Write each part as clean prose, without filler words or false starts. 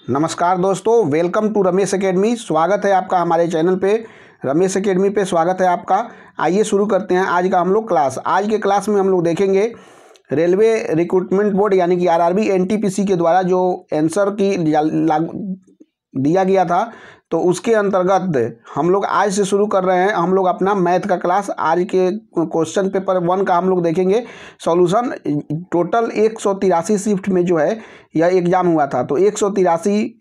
नमस्कार दोस्तों, welcome to Ramesh academy. स्वागत है आपका हमारे चैनल पे। रमेश एकेडमी पे स्वागत है आपका। आइए शुरू करते हैं आज का हम लोग क्लास। आज के क्लास में हम लोग देखेंगे रेलवे रिक्रूटमेंट बोर्ड यानी कि आरआरबी एनटीपीसी के द्वारा जो आंसर की दिया गया था, तो उसके अंतर्गत हम लोग आज से शुरू कर रहे हैं हम लोग अपना मैथ का क्लास। आज के क्वेश्चन पेपर 1 का हम लोग देखेंगे सॉल्यूशन। टोटल 183 शिफ्ट में जो है यह एग्ज़ाम हुआ था, तो 183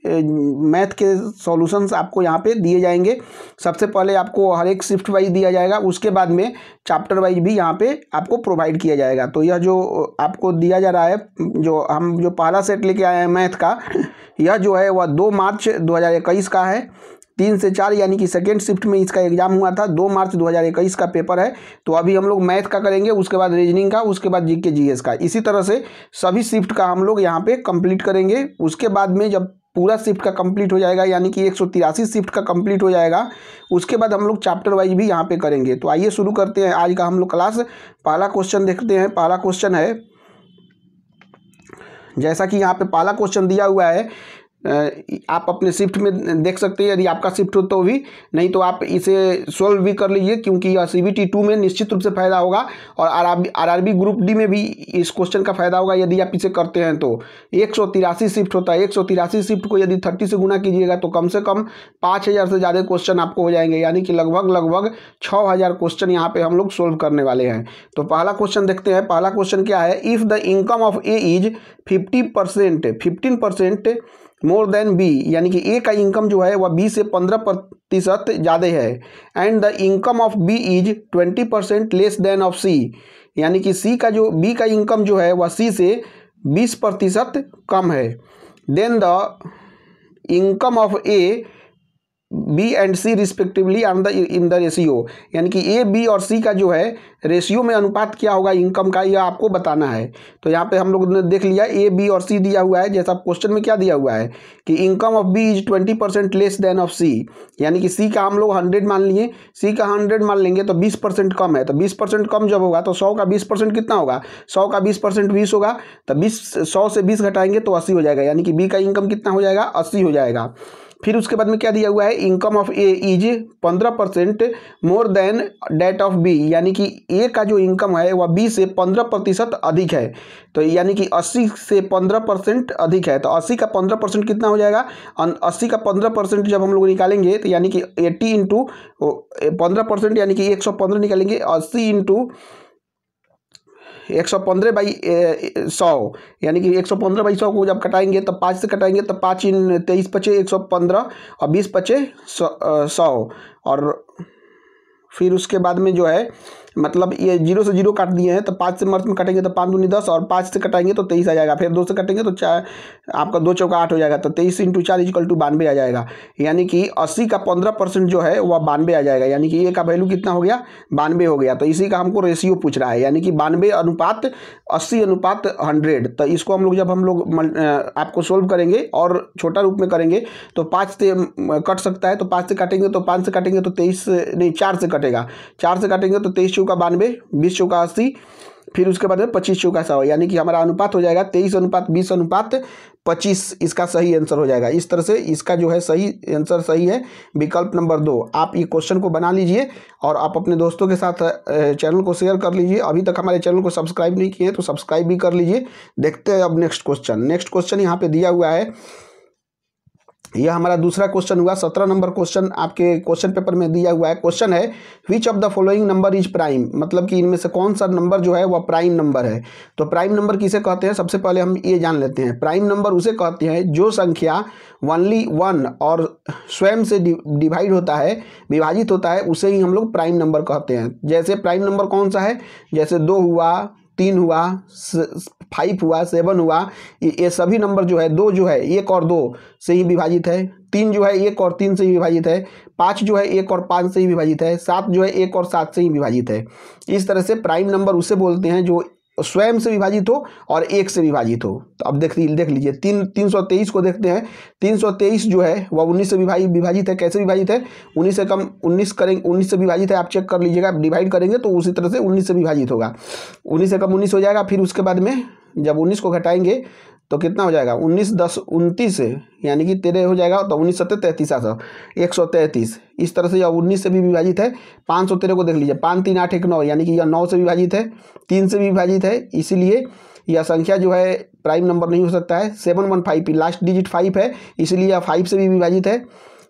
मैथ के सॉल्यूशंस आपको यहाँ पे दिए जाएंगे। सबसे पहले आपको हर एक शिफ्ट वाइज दिया जाएगा, उसके बाद में चैप्टर वाइज भी यहाँ पे आपको प्रोवाइड किया जाएगा। तो यह जो आपको दिया जा रहा है, जो पहला सेट लेके आए हैं मैथ का, यह जो है वह 2 मार्च 2021 का है। 3 से 4 यानी कि सेकेंड शिफ्ट में इसका एग्जाम हुआ था। 2 मार्च 2021 का पेपर है। तो अभी हम लोग मैथ का करेंगे, उसके बाद रीजनिंग का, उसके बाद जीके जीएस का। इसी तरह से सभी शिफ्ट का हम लोग यहाँ पे कंप्लीट करेंगे। उसके बाद में जब पूरा शिफ्ट का कंप्लीट हो जाएगा यानी कि 183 शिफ्ट का कंप्लीट हो जाएगा, उसके बाद हम लोग चैप्टर वाइज भी यहाँ पे करेंगे। तो आइए शुरू करते हैं आज का हम लोग क्लास। पहला क्वेश्चन देखते हैं। पहला क्वेश्चन है, जैसा कि यहाँ पे पहला क्वेश्चन दिया हुआ है, आप अपने शिफ्ट में देख सकते हैं। यदि आपका शिफ्ट हो तो भी, नहीं तो आप इसे सोल्व भी कर लीजिए, क्योंकि यह CBT 2 में निश्चित रूप से फ़ायदा होगा और आरआरबी ग्रुप डी में भी इस क्वेश्चन का फ़ायदा होगा यदि आप इसे करते हैं तो। 183 शिफ्ट होता है। 183 शिफ्ट को यदि 30 से गुना कीजिएगा तो कम से कम 5000 से ज़्यादा क्वेश्चन आपको हो जाएंगे, यानी कि लगभग 6000 क्वेश्चन यहाँ पे हम लोग सोल्व करने वाले हैं। तो पहला क्वेश्चन देखते हैं। पहला क्वेश्चन क्या है, if the income of A is 15% more than B, यानी कि ए का इनकम जो है वह बी से 15% ज़्यादा है, and the income of B is 20% less than of C, यानी कि सी का जो बी का इनकम जो है वह सी से 20% कम है। Then the income of A B and C respectively in the ratio, यानी कि ए बी और सी का जो है रेशियो में अनुपात क्या होगा इनकम का, यह आपको बताना है। तो यहाँ पे हम लोग ने देख लिया ए बी और सी दिया हुआ है। जैसा क्वेश्चन में क्या दिया हुआ है कि income of B is 20% less than of C, यानी कि सी का हम लोग 100 मान लिए। सी का 100 मान लेंगे तो 20% कम है। तो 20% कम जब होगा तो 100 का 20% कितना होगा, 100 का 20% 20 होगा। तो 100 से 20 घटाएंगे तो 80 हो जाएगा, यानी कि बी का इनकम कितना हो जाएगा, 80 हो जाएगा। फिर उसके बाद में क्या दिया हुआ है, income of A is 15% more than that of B, यानी कि ए का जो इनकम है वह बी से 15% अधिक है। तो यानी कि 80 से 15% अधिक है। तो 80 का 15% कितना हो जाएगा, 80 का 15% जब हम लोग निकालेंगे तो यानी कि 80 इंटू 15% यानी कि 115 निकालेंगे। 80 इंटू 115 बाई 100, यानी कि 115 बाई 100 को जब कटाएंगे तब 5 से कटाएंगे तो 5 × 23 पचे 115 और 20 पचे 100। और फिर उसके बाद में जो है, मतलब ये 0 से 0 काट दिए हैं, तो 5 से मर्थ में कटेंगे तो 5 दूनी 10 और 5 से कटाएंगे तो 23 आ जाएगा। फिर 2 से कटेंगे तो 4, आपका 2 चौका 8 हो जाएगा। तो 23 × 4 = 92 आ जाएगा, यानी कि 80 का 15% जो है वह 92 आ जाएगा, यानी कि ए का वैल्यू कितना हो गया, 92 हो गया। तो इसी का हमको रेशियो पूछ रहा है, यानी कि 92 अनुपात 80 अनुपात 100। तो इसको हम लोग जब हम लोग आपको सोल्व करेंगे और छोटा रूप में करेंगे तो 5 से कट सकता है। तो 5 से काटेंगे तो 5 से काटेंगे तो 23 नहीं 4 से कटेगा। 4 से काटेंगे तो 23 चौका 92, 20 चौका 80, फिर उसके बाद में 25 चौका 100, यानी कि हमारा अनुपात हो जाएगा 23 अनुपात 20 अनुपात 25। इसका सही आंसर हो जाएगा। इस तरह से इसका जो है सही आंसर सही है विकल्प नंबर 2। आप ये क्वेश्चन को बना लीजिए और आप अपने दोस्तों के साथ चैनल को शेयर कर लीजिए। अभी तक हमारे चैनल को सब्सक्राइब नहीं किए तो सब्सक्राइब भी कर लीजिए। देखते हैं अब नेक्स्ट क्वेश्चन। नेक्स्ट क्वेश्चन यहाँ पे दिया हुआ है, यह हमारा दूसरा क्वेश्चन हुआ। 17 नंबर क्वेश्चन आपके क्वेश्चन पेपर में दिया हुआ है। क्वेश्चन है, विच of the following number is prime, मतलब कि इनमें से कौन सा नंबर जो है वह प्राइम नंबर है। तो प्राइम नंबर किसे कहते हैं, सबसे पहले हम ये जान लेते हैं। प्राइम नंबर उसे कहते हैं जो संख्या ओनली 1 और स्वयं से डिवाइड होता है, विभाजित होता है, उसे ही हम लोग प्राइम नंबर कहते हैं। जैसे प्राइम नंबर कौन सा है, जैसे 2 हुआ, 3 हुआ, 5 हुआ, 7 हुआ, ये सभी नंबर जो है 2 जो है 1 और 2 से ही विभाजित है। 3 जो है 1 और 3 से ही विभाजित है। 5 जो है 1 और 5 से ही विभाजित है। 7 जो है 1 और 7 से ही विभाजित है। इस तरह से प्राइम नंबर उसे बोलते हैं जो स्वयं से विभाजित हो और 1 से विभाजित हो। तो अब देख लीजिए 323 को देखते हैं। 323 जो है वह 19 से विभाजित है। कैसे विभाजित है, 19 से कम 19 करेंगे, 19 से विभाजित है, आप चेक कर लीजिएगा। डिवाइड करेंगे तो उसी तरह से 19 से विभाजित होगा, 19 से कम 19 हो जाएगा। फिर उसके बाद में जब 19 को घटाएंगे तो कितना हो जाएगा 19 10 29 यानी कि 13 हो जाएगा, तो 19 7 33 133। इस तरह से यह 19 से भी विभाजित है। 513 को देख लीजिए, 5 3 8 1 9 यानी कि यह 9 से विभाजित है, 3 से भी विभाजित है, इसीलिए यह संख्या जो है प्राइम नंबर नहीं हो सकता है। 715 लास्ट डिजिट 5 है, इसलिए यह 5 से भी विभाजित है।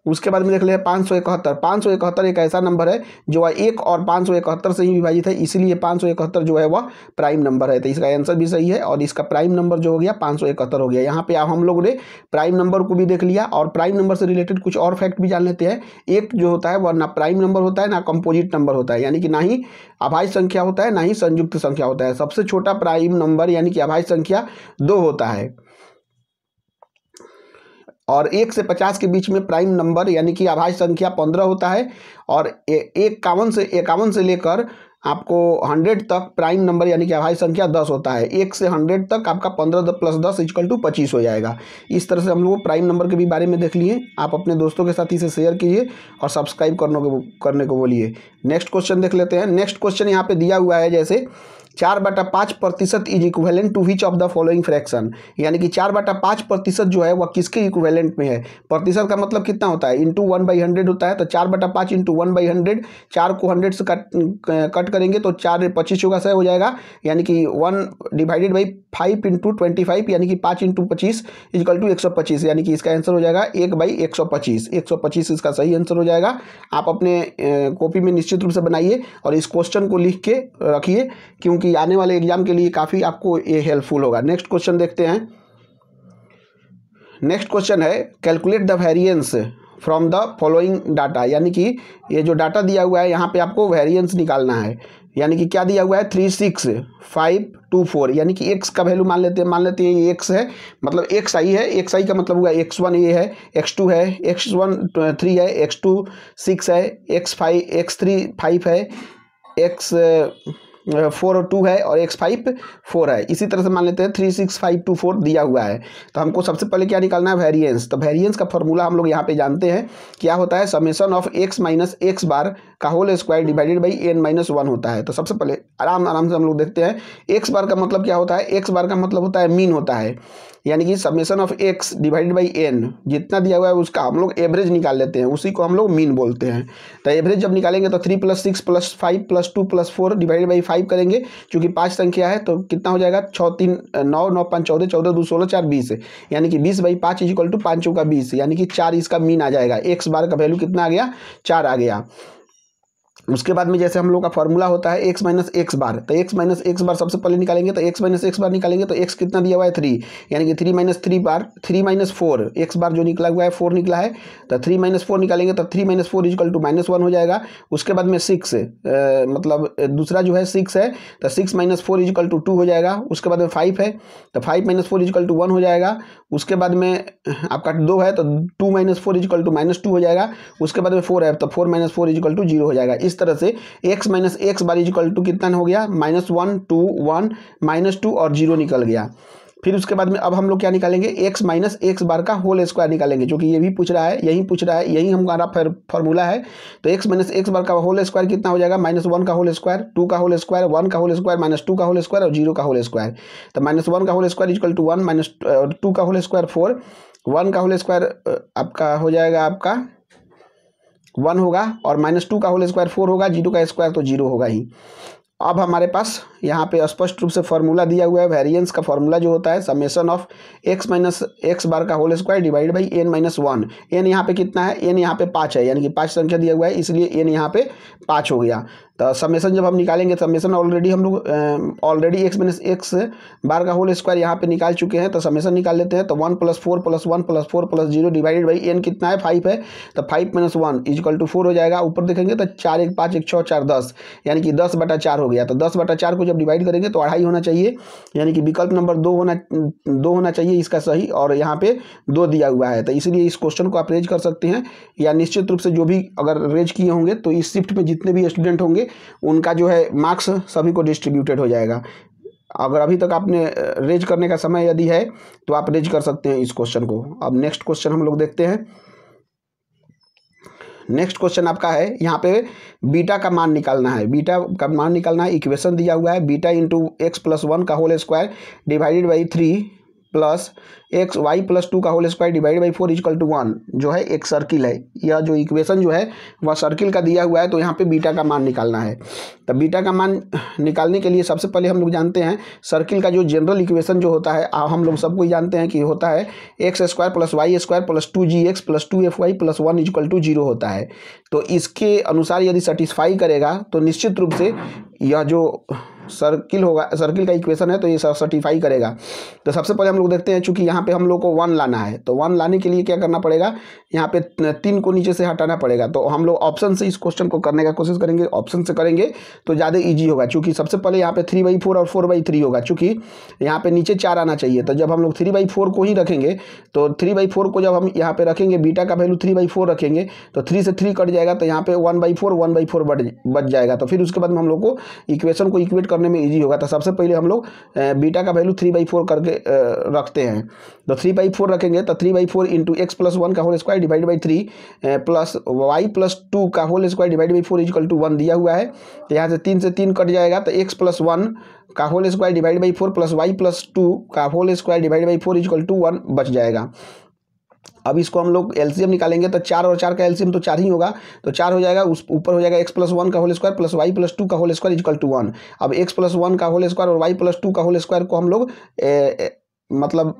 उसके बाद में देख ले 571। 571 एक ऐसा नंबर है जो 1 और 571 से ही विभाजित है, इसीलिए 571 जो है वह प्राइम नंबर है। तो इसका आंसर भी सही है और इसका प्राइम नंबर जो हो गया 571 हो गया। यहाँ पे हम लोग ने प्राइम नंबर को भी देख लिया और प्राइम नंबर से रिलेटेड कुछ और फैक्ट भी जान लेते हैं। एक जो होता है वह ना प्राइम नंबर होता है ना कंपोजिट नंबर होता है, यानी कि ना ही अभाज्य संख्या होता है ना ही संयुक्त संख्या होता है। सबसे छोटा प्राइम नंबर यानी कि अभाज्य संख्या 2 होता है और 1 से 50 के बीच में प्राइम नंबर यानी कि अभाज्य संख्या 15 होता है और 51 से लेकर आपको 100 तक प्राइम नंबर यानी कि अभाज्य संख्या 10 होता है। 1 से 100 तक आपका 15 + 10 = 25 हो जाएगा। इस तरह से हम लोग प्राइम नंबर के भी बारे में देख लिए। आप अपने दोस्तों के साथ इसे शेयर कीजिए और सब्सक्राइब करने को बोलिए। नेक्स्ट क्वेश्चन देख लेते हैं। नेक्स्ट क्वेश्चन यहाँ पे दिया हुआ है जैसे 4/5% is equivalent to which of the following fraction, यानी कि 4/5% जो है वह किसके इक्विवेलेंट में है। प्रतिशत का मतलब कितना होता है, इंटू 1/100 होता है। तो 4/5 इंटू 1/100, 4 को 100 से कट करेंगे तो 4 25 होगा, 100 हो जाएगा, यानी कि 1/5 इंटू 25 यानी कि 5 इंटू 25 = 125, यानी कि इसका आंसर हो जाएगा 1/125। 125 इसका सही आंसर हो जाएगा। आप अपने कॉपी में निश्चित रूप से बनाइए और इस क्वेश्चन को लिख के रखिए, क्योंकि आने वाले एग्जाम के लिए काफ़ी आपको ये हेल्पफुल होगा। नेक्स्ट क्वेश्चन देखते हैं। नेक्स्ट क्वेश्चन है calculate the variance from the following data, यानी कि ये जो डाटा दिया हुआ है यहाँ पे आपको वेरिएंस निकालना है। यानी कि क्या दिया हुआ है 36524, यानी कि x का वैल्यू मान लेते हैं ये x है, मतलब x i है। x i का मतलब हुआ x1 ये है, x2 है, x1 3 है, x2 6 है, x3 5 है, x4 2 है और x5 4 है। इसी तरह से मान लेते हैं 36524 दिया हुआ है। तो हमको सबसे पहले क्या निकालना है, वेरिएंस। तो वेरिएंस का फॉर्मूला हम लोग यहाँ पे जानते हैं क्या होता है, summation of x minus x bar का whole square divided by n-1 होता है। तो सबसे पहले आराम से हम लोग देखते हैं x बार का मतलब क्या होता है। x बार का मतलब होता है मीन होता है, यानी कि summation of x divided by n, जितना दिया हुआ है उसका हम लोग एवरेज निकाल लेते हैं, उसी को हम लोग मीन बोलते हैं। तो एवरेज जब निकालेंगे तो 3 + 6 + 5 + 2 + 4 डिवाइडेड बाई 5 करेंगे, क्योंकि 5 संख्या है तो कितना हो जाएगा 6 3 9 9 5 14 14 2 16 4 20, यानी कि 20/5 = 5 चौका 20, यानी कि 4 इसका मीन आ जाएगा। x बार का वैल्यू कितना आ गया, 4 आ गया। उसके बाद में जैसे हम लोग का फॉर्मूला होता है x माइनस x बार, तो x माइनस x बार सबसे पहले निकालेंगे। तो x माइनस x बार निकालेंगे तो x कितना दिया हुआ है 3, यानी कि 3 - 3 बार 3 - 4, x बार जो निकला हुआ है 4 निकला है, तो 3 - 4 निकालेंगे तो 3 - 4 = -1 हो जाएगा। उसके बाद में 6 मतलब दूसरा जो है 6 है, तो 6 - 4 = 2 हो जाएगा। उसके बाद में 5 है तो 5 - 4 = 1 हो जाएगा। उसके बाद में आपका 2 है तो 2 - 4 = -2 हो जाएगा। उसके बाद में 4 है तो 4 - 4 = 0 हो जाएगा। इस तरह से x माइनस x बार = कितना हो गया, -1 2 1 -2 और 0 निकल गया। फिर उसके बाद में अब हम लोग क्या निकालेंगे, x माइनस x बार का होल स्क्वायर निकालेंगे, क्योंकि ये भी पूछ रहा है, यही हमारा फॉर्मूला है। तो x माइनस x बार का होल स्क्वायर कितना हो जाएगा, -1 का होल स्क्वायर, 2 का होल स्क्वायर, 1 का होल स्क्वायर, -2 का होल स्क्वायर और 0 का होल स्क्वायर। तो -1 का होल स्क्वायर = 1 -2 का होल स्क्वायर 4, 1 का होल स्क्वायर आपका हो जाएगा आपका 1 होगा और -2 का होल स्क्वायर 4 होगा, 0 का स्क्वायर तो 0 होगा ही। अब हमारे पास यहाँ पे स्पष्ट रूप से फॉर्मूला दिया हुआ है। वेरिएंस का फॉर्मूला जो होता है summation of x minus x bar का whole square divide by n-1। n यहाँ पे कितना है, n यहाँ पे 5 है, यानी कि 5 संख्या दिया हुआ है, इसलिए n यहाँ पे 5 हो गया। तो समेशन जब हम निकालेंगे, समेशन ऑलरेडी हम लोग x माइनस x बार का होल स्क्वायर यहाँ पे निकाल चुके हैं, तो समेशन निकाल लेते हैं। तो 1 + 4 + 1 + 4 + 0 डिवाइडेड बाई n कितना है 5 है, तो 5 - 1 = 4 हो जाएगा। ऊपर देखेंगे तो 4 1 5 1 6 4 10, यानी कि 10/4 हो गया। तो 10/4 को जब डिवाइड करेंगे तो 2.5 होना चाहिए, यानी कि विकल्प नंबर 2 होना चाहिए इसका सही, और यहाँ पे 2 दिया हुआ है। तो इसीलिए इस क्वेश्चन को आप रेज कर सकते हैं, या निश्चित रूप से जो भी अगर रेज किए होंगे तो इस शिफ्ट में जितने भी स्टूडेंट होंगे उनका जो है मार्क्स सभी को डिस्ट्रीब्यूटेड हो जाएगा। अगर अभी तक आपने रेज करने का समय यदि है तो आप रेज कर सकते हैं इस क्वेश्चन को। अब नेक्स्ट क्वेश्चन हम लोग देखते हैं। नेक्स्ट क्वेश्चन आपका है, यहाँ पे बीटा का मान निकालना है। बीटा का मान निकालना है, इक्वेशन दिया हुआ है बीटा × x + 1 का whole square divided by 3 plus x y plus 2 का whole square divide by 4 equal to 1 जो है एक सर्किल है। यह जो इक्वेशन जो है वह सर्किल का दिया हुआ है, तो यहाँ पे बीटा का मान निकालना है। तो बीटा का मान निकालने के लिए सबसे पहले हम लोग जानते हैं सर्किल का जो जनरल इक्वेशन जो होता है, हम लोग सबको ही जानते हैं कि होता है x square plus y square plus 2gx plus 2fy plus 1 equal to 0 होता है। तो इसके अनुसार यदि सेटिस्फाई करेगा तो निश्चित रूप से यह जो सर्किल होगा, सर्किल का इक्वेशन है, तो ये सर्टिफाई करेगा। तो सबसे पहले हम लोग देखते हैं, चूंकि यहाँ पे हम लोग को 1 लाना है, तो 1 लाने के लिए क्या करना पड़ेगा, यहाँ पे 3 को नीचे से हटाना पड़ेगा। तो हम लोग ऑप्शन से इस क्वेश्चन को करने का कोशिश करेंगे, ऑप्शन से करेंगे तो ज़्यादा ईजी होगा। चूँकि सबसे पहले यहाँ पे 3/4 और 4/3 होगा, चूँकि यहाँ पे नीचे 4 आना चाहिए। तो जब हम लोग 3/4 को ही रखेंगे, तो 3/4 को जब हम यहाँ पे रखेंगे, बीटा का वैल्यू 3/4 रखेंगे, तो 3 से 3 कट जाएगा, तो यहाँ पे 1/4 बच जाएगा। तो फिर उसके बाद में हम लोग को इक्वेशन को इक्वेट करने में ईजी होगा। तो सबसे पहले हम लोग बीटा का वैल्यू 3/4 करके रखते हैं। तो 3/4 रखेंगे, तो 3/4 इंटू एक्स प्लस 1 का whole square divide by 3 plus y plus 2 का whole square divide by 4 equal to 1 दिया हुआ है। तो यहाँ से 3 से 3 कट जाएगा, तो एक्स प्लस 1 का whole square divide by 4 plus y plus 2 का whole square divide by 4 equal to 1 बच जाएगा। अब इसको हम लोग एलसीएम निकालेंगे, तो 4 और 4 का एलसीएम तो 4 ही होगा, तो 4 हो जाएगा, उस ऊपर हो जाएगा एक्स प्लस 1 का whole square plus y plus 2 का होल स्क्वायर इक्वल टू 1। अब एक्स प्लस 1 का होल स्क्वायर और वाई प्लस 2 का होल स्क्वायर को हम लोग मतलब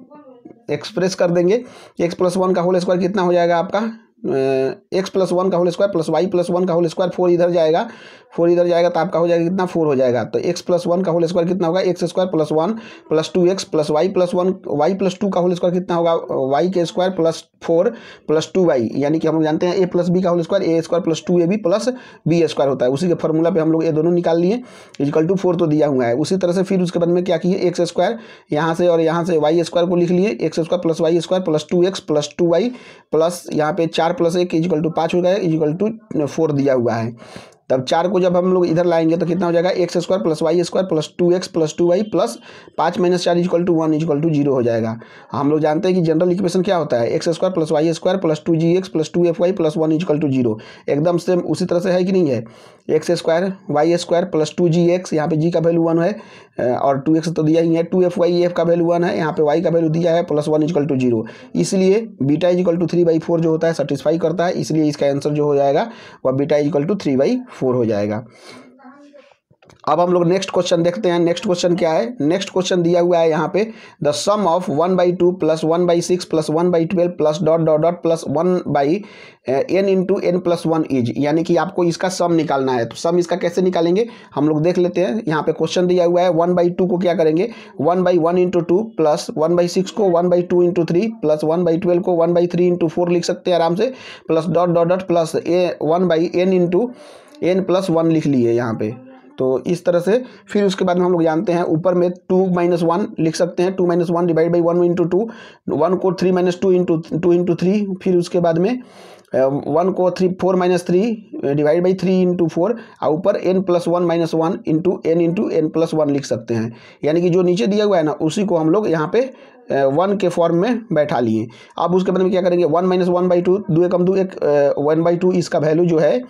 एक्सप्रेस कर देंगे। एक्स प्लस 1 का होल स्क्वायर कितना हो जाएगा आपका, एक्स प्लस 1 का whole square plus y plus 1 का होल स्क्वायर, 4 इधर जाएगा, 4 इधर जाएगा, तो आपका हो जाएगा कितना, 4 हो जाएगा। तो एक्स प्लस 1 का होल स्क्वायर कितना होगा, x square plus 1 plus 2x plus y plus 1 y plus 2 का होल स्क्वायर कितना होगा, वाई के स्क्वायर प्लस 4 प्लस 2y, यानी कि हम लोग जानते हैं a प्लस बी का whole square A square plus 2ab plus B square होता है। उसी के फॉर्मूला पे हम लोग ये दोनों निकाल लिए, इक्वल टू 4 तो दिया हुआ है। उसी तरह से फिर उसके बाद में क्या किए, एक्स स्क्वायर यहाँ से और यहाँ से वाई स्क्वायर को लिख लिए, x square plus y square plus 2x plus 2y plus यहाँ पे 4 प्लस 1 इक्वल टू 5 हो गया, इक्वल टू 4 दिया हुआ है। तब 4 को जब हम लोग इधर लाएंगे तो कितना हो जाएगा, x square plus y square plus 2x plus 2y plus 5 minus 4 equal to 1 equal to 0 हो जाएगा। हम लोग जानते हैं कि जनरल इक्वेशन क्या होता है, x square plus y square plus 2gx plus 2fy plus 1 equal to 0। एकदम सेम उसी तरह से है कि नहीं है, x square y square plus 2gx, यहाँ पे g का वैल्यू 1 है और 2x तो दिया ही है, 2fy f का वैल्यू 1 है, यहाँ पे y का वैल्यू दिया है प्लस 1 इक्वल टू 0। इसलिए बीटा इक्वल टू 3/4 जो होता है सेटिस्फाई करता है, इसलिए इसका आंसर जो हो जाएगा वह बीटा इक्वल टू 3/4 हो जाएगा। अब हम लोग नेक्स्ट क्वेश्चन देखते हैं। नेक्स्ट क्वेश्चन क्या है, नेक्स्ट क्वेश्चन दिया हुआ है यहाँ पे, the sum of 1/2 plus 1/6 plus 1/12 plus dot dot dot plus 1/n into n plus 1 is, यानी कि आपको इसका सम निकालना है। तो सम इसका कैसे निकालेंगे हम लोग देख लेते हैं। यहाँ पे क्वेश्चन दिया हुआ है 1/2 को क्या करेंगे, 1/1 इंटू 2 प्लस 1/6 को 1/2 इंटू 3 प्लस 1/12 को 1/3 इंटू 4 लिख सकते हैं आराम से, plus dot dot dot plus 1/n into n plus 1 लिख लिए यहाँ पे। तो इस तरह से फिर उसके बाद में हम लोग जानते हैं ऊपर में 2-1 लिख सकते हैं, 2-1 डिवाइड बाई 1 इंटू 2, 1 को 3-2 इंटू 3, फिर उसके बाद में 1 को 4-3 डिवाइड बाई 3 इंटू 4 और ऊपर n plus 1-1 into n plus 1 लिख सकते हैं। यानी कि जो नीचे दिया हुआ है ना उसी को हम लोग यहाँ पे 1 के फॉर्म में बैठा लिए। अब उसके बाद में क्या करेंगे, 1 माइनस 1/2, 2 एकम 2 एक 1/2, इसका वैल्यू जो है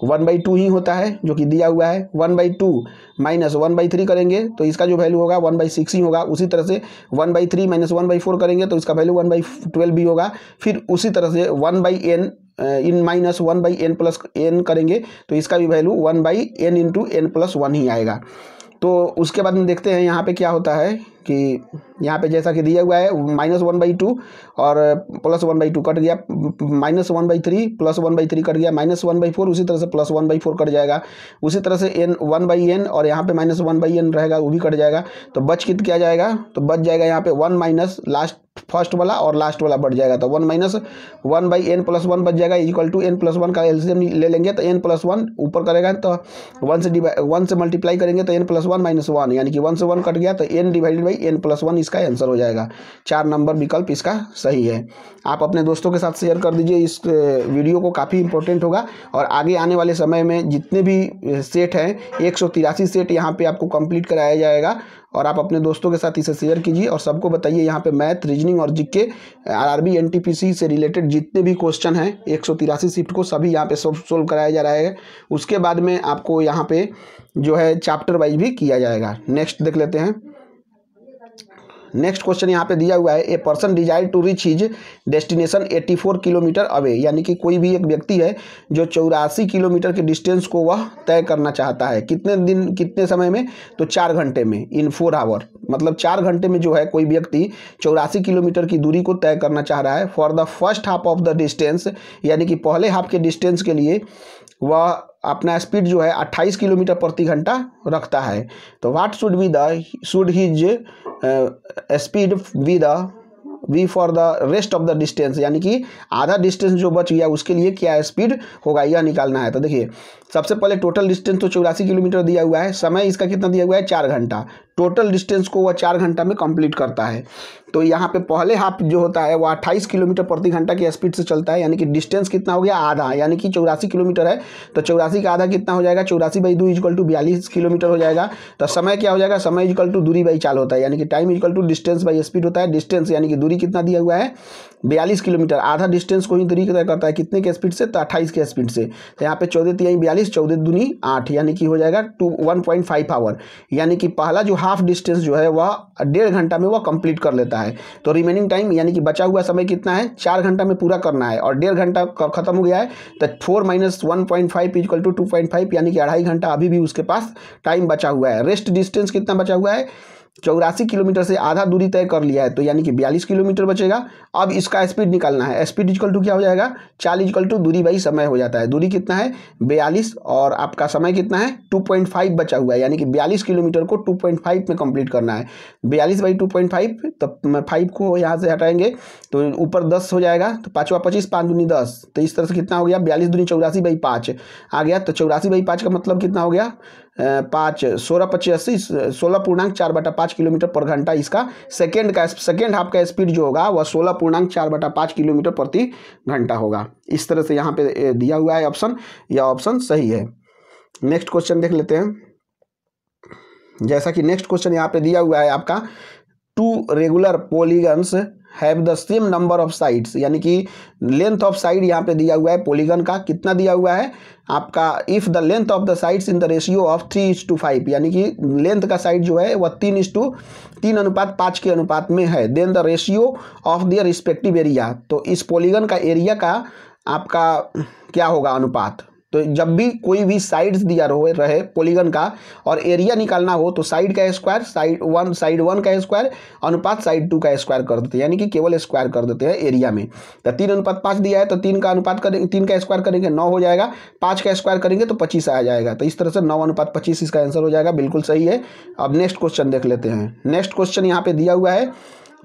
1/2 ही होता है जो कि दिया हुआ है। 1/2 माइनस 1/3 करेंगे तो इसका जो वैल्यू होगा 1/6 ही होगा। उसी तरह से 1/3 माइनस 1/4 करेंगे तो इसका वैल्यू 1/12 भी होगा। फिर उसी तरह से 1/n इन माइनस 1/n प्लस n करेंगे तो इसका भी value 1/n into n plus 1 ही आएगा। तो उसके बाद में देखते हैं यहाँ पे क्या होता है कि यहाँ पे जैसा कि दिया हुआ है -1/2 और प्लस 1/2 कट गया, -1/3 प्लस 1/3 कट गया, -1/4 उसी तरह से प्लस 1/4 कट जाएगा। उसी तरह से n 1/n और यहाँ पे -1/n रहेगा वो भी कट जाएगा। तो बच कित क्या जाएगा, तो बच जाएगा यहाँ पे 1 माइनस लास्ट फर्स्ट वाला और लास्ट वाला बढ़ जाएगा। तो 1 माइनस 1/n प्लस 1 बच जाएगा इक्वल टू n प्लस 1 का एलसीएम ले लेंगे तो n प्लस 1 ऊपर करेगा तो 1 से मल्टीप्लाई करेंगे तो n प्लस 1 माइनस 1, यानी कि 1 से 1 कट गया तो n divided by n plus 1 इसका आंसर हो जाएगा। 4 नंबर विकल्प इसका सही है। आप अपने दोस्तों के साथ शेयर कर दीजिए, इस वीडियो को काफ़ी इंपॉर्टेंट होगा और आगे आने वाले समय में जितने भी सेट हैं 183 सेट यहाँ पे आपको कंप्लीट कराया जाएगा और आप अपने दोस्तों के साथ इसे शेयर कीजिए और सबको बताइए। यहाँ पे मैथ, रीजनिंग और जीके, आरआरबी, एनटीपीसी से रिलेटेड जितने भी क्वेश्चन हैं 183 शिफ्ट को सभी यहाँ पे सोल्व कराया जा रहा है। उसके बाद में आपको यहाँ पे जो है चैप्टर वाइज भी किया जाएगा। नेक्स्ट देख लेते हैं। नेक्स्ट क्वेश्चन यहाँ पे दिया हुआ है, a person desire to reach his destination 84 kilometre away, यानी कि कोई भी एक व्यक्ति है जो 84 किलोमीटर के डिस्टेंस को वह तय करना चाहता है। कितने दिन कितने समय में? तो 4 घंटे में, इन 4 आवर, मतलब 4 घंटे में जो है कोई व्यक्ति 84 किलोमीटर की दूरी को तय करना चाह रहा है। For the first half of the distance, यानी कि पहले हाफ के डिस्टेंस के लिए वह अपना स्पीड जो है 28 किलोमीटर प्रति घंटा रखता है। तो what should his speed be for the rest of the distance, यानी कि आधा डिस्टेंस जो बच गया उसके लिए क्या स्पीड होगा, यह निकालना है। तो देखिए सबसे पहले टोटल डिस्टेंस तो 84 किलोमीटर दिया हुआ है, समय इसका कितना दिया हुआ है? 4 घंटा। टोटल डिस्टेंस को वह 4 घंटा में कंप्लीट करता है। तो यहाँ पे पहले हाफ जो होता है वह 28 किलोमीटर प्रति घंटा की स्पीड से चलता है, यानी कि डिस्टेंस कितना हो गया? आधा, यानी कि 84 किलोमीटर है तो 84 का आधा कितना हो जाएगा? 84/2 = 42 किलोमीटर हो जाएगा। तो समय क्या हो जाएगा? समय = दूरी बाई चाल होता है, यानी कि टाइम = डिस्टेंस बाई स्पीड होता है। डिस्टेंस यानी कि दूरी कितना दिया हुआ है? 42 किलोमीटर। आधा डिस्टेंस को ही दूरी तय करता है कितने के स्पीड से? तो 28 के स्पीड से। तो यहाँ पे 14 × 3 = 42, 14 दूनी 8, यानी कि हो जाएगा 1.5 आवर, यानी कि पहला जो हाफ डिस्टेंस जो है वह 1.5 घंटा में वह कंप्लीट कर लेता है। तो रिमेनिंग टाइम यानी कि बचा हुआ समय कितना है? 4 घंटा में पूरा करना है, और 1.5 घंटा खत्म हो गया है। तो 4 - 1.5 = 2.5, यानी कि 2.5 घंटा अभी भी उसके पास टाइम बचा हुआ है। रेस्ट डिस्टेंस कितना बचा हुआ है? 84 किलोमीटर से आधा दूरी तय कर लिया है, तो यानी कि 42 किलोमीटर बचेगा। अब इसका स्पीड निकालना है। स्पीड = क्या हो जाएगा? चाल = दूरी बाई समय हो जाता है। दूरी कितना है? 42, और आपका समय कितना है? 2.5 बचा हुआ है, यानी कि 42 किलोमीटर को 2.5 में कंप्लीट करना है। 42/2.5, तब 5 को यहाँ से हटाएंगे तो ऊपर 10 हो जाएगा, तो 5 × 25, 5 दूनी 10। तो इस तरह से कितना हो गया? 42 दूनी 84/5 आ गया। तो 84/5 का मतलब कितना हो गया? 5 16 × 85, 16.4/5 किलोमीटर पर घंटा। इसका सेकेंड हाफ का स्पीड जो होगा वह 16.4/5 किलोमीटर प्रति घंटा होगा। इस तरह से यहाँ पे दिया हुआ है ऑप्शन, यह ऑप्शन सही है। नेक्स्ट क्वेश्चन देख लेते हैं। जैसा कि नेक्स्ट क्वेश्चन यहाँ पे दिया हुआ है आपका, 2 regular polygons have the same number of sides, यानी कि लेंथ ऑफ साइड यहाँ पे दिया हुआ है पॉलीगन का। कितना दिया हुआ है आपका? If the length of the sides in the ratio of 3:5, यानी कि लेंथ का साइड जो है वह 3:5 के अनुपात में है। Then the ratio of their respective area, तो इस पॉलीगन का एरिया का आपका क्या होगा? अनुपात। तो जब भी कोई भी साइड्स दिया रहे पॉलीगन का और एरिया निकालना हो तो साइड का स्क्वायर साइड 1 का स्क्वायर अनुपात साइड 2 का स्क्वायर कर देते हैं, यानी कि केवल स्क्वायर कर देते हैं एरिया में। तो 3:5 दिया है तो 3 का अनुपात करेंगे, 3 का स्क्वायर करेंगे 9 हो जाएगा, 5 का स्क्वायर करेंगे तो 25 आ जाएगा। तो इस तरह से 9:25 इसका आंसर हो जाएगा, बिल्कुल सही है। अब नेक्स्ट क्वेश्चन देख लेते हैं। नेक्स्ट क्वेश्चन यहाँ पे दिया हुआ है।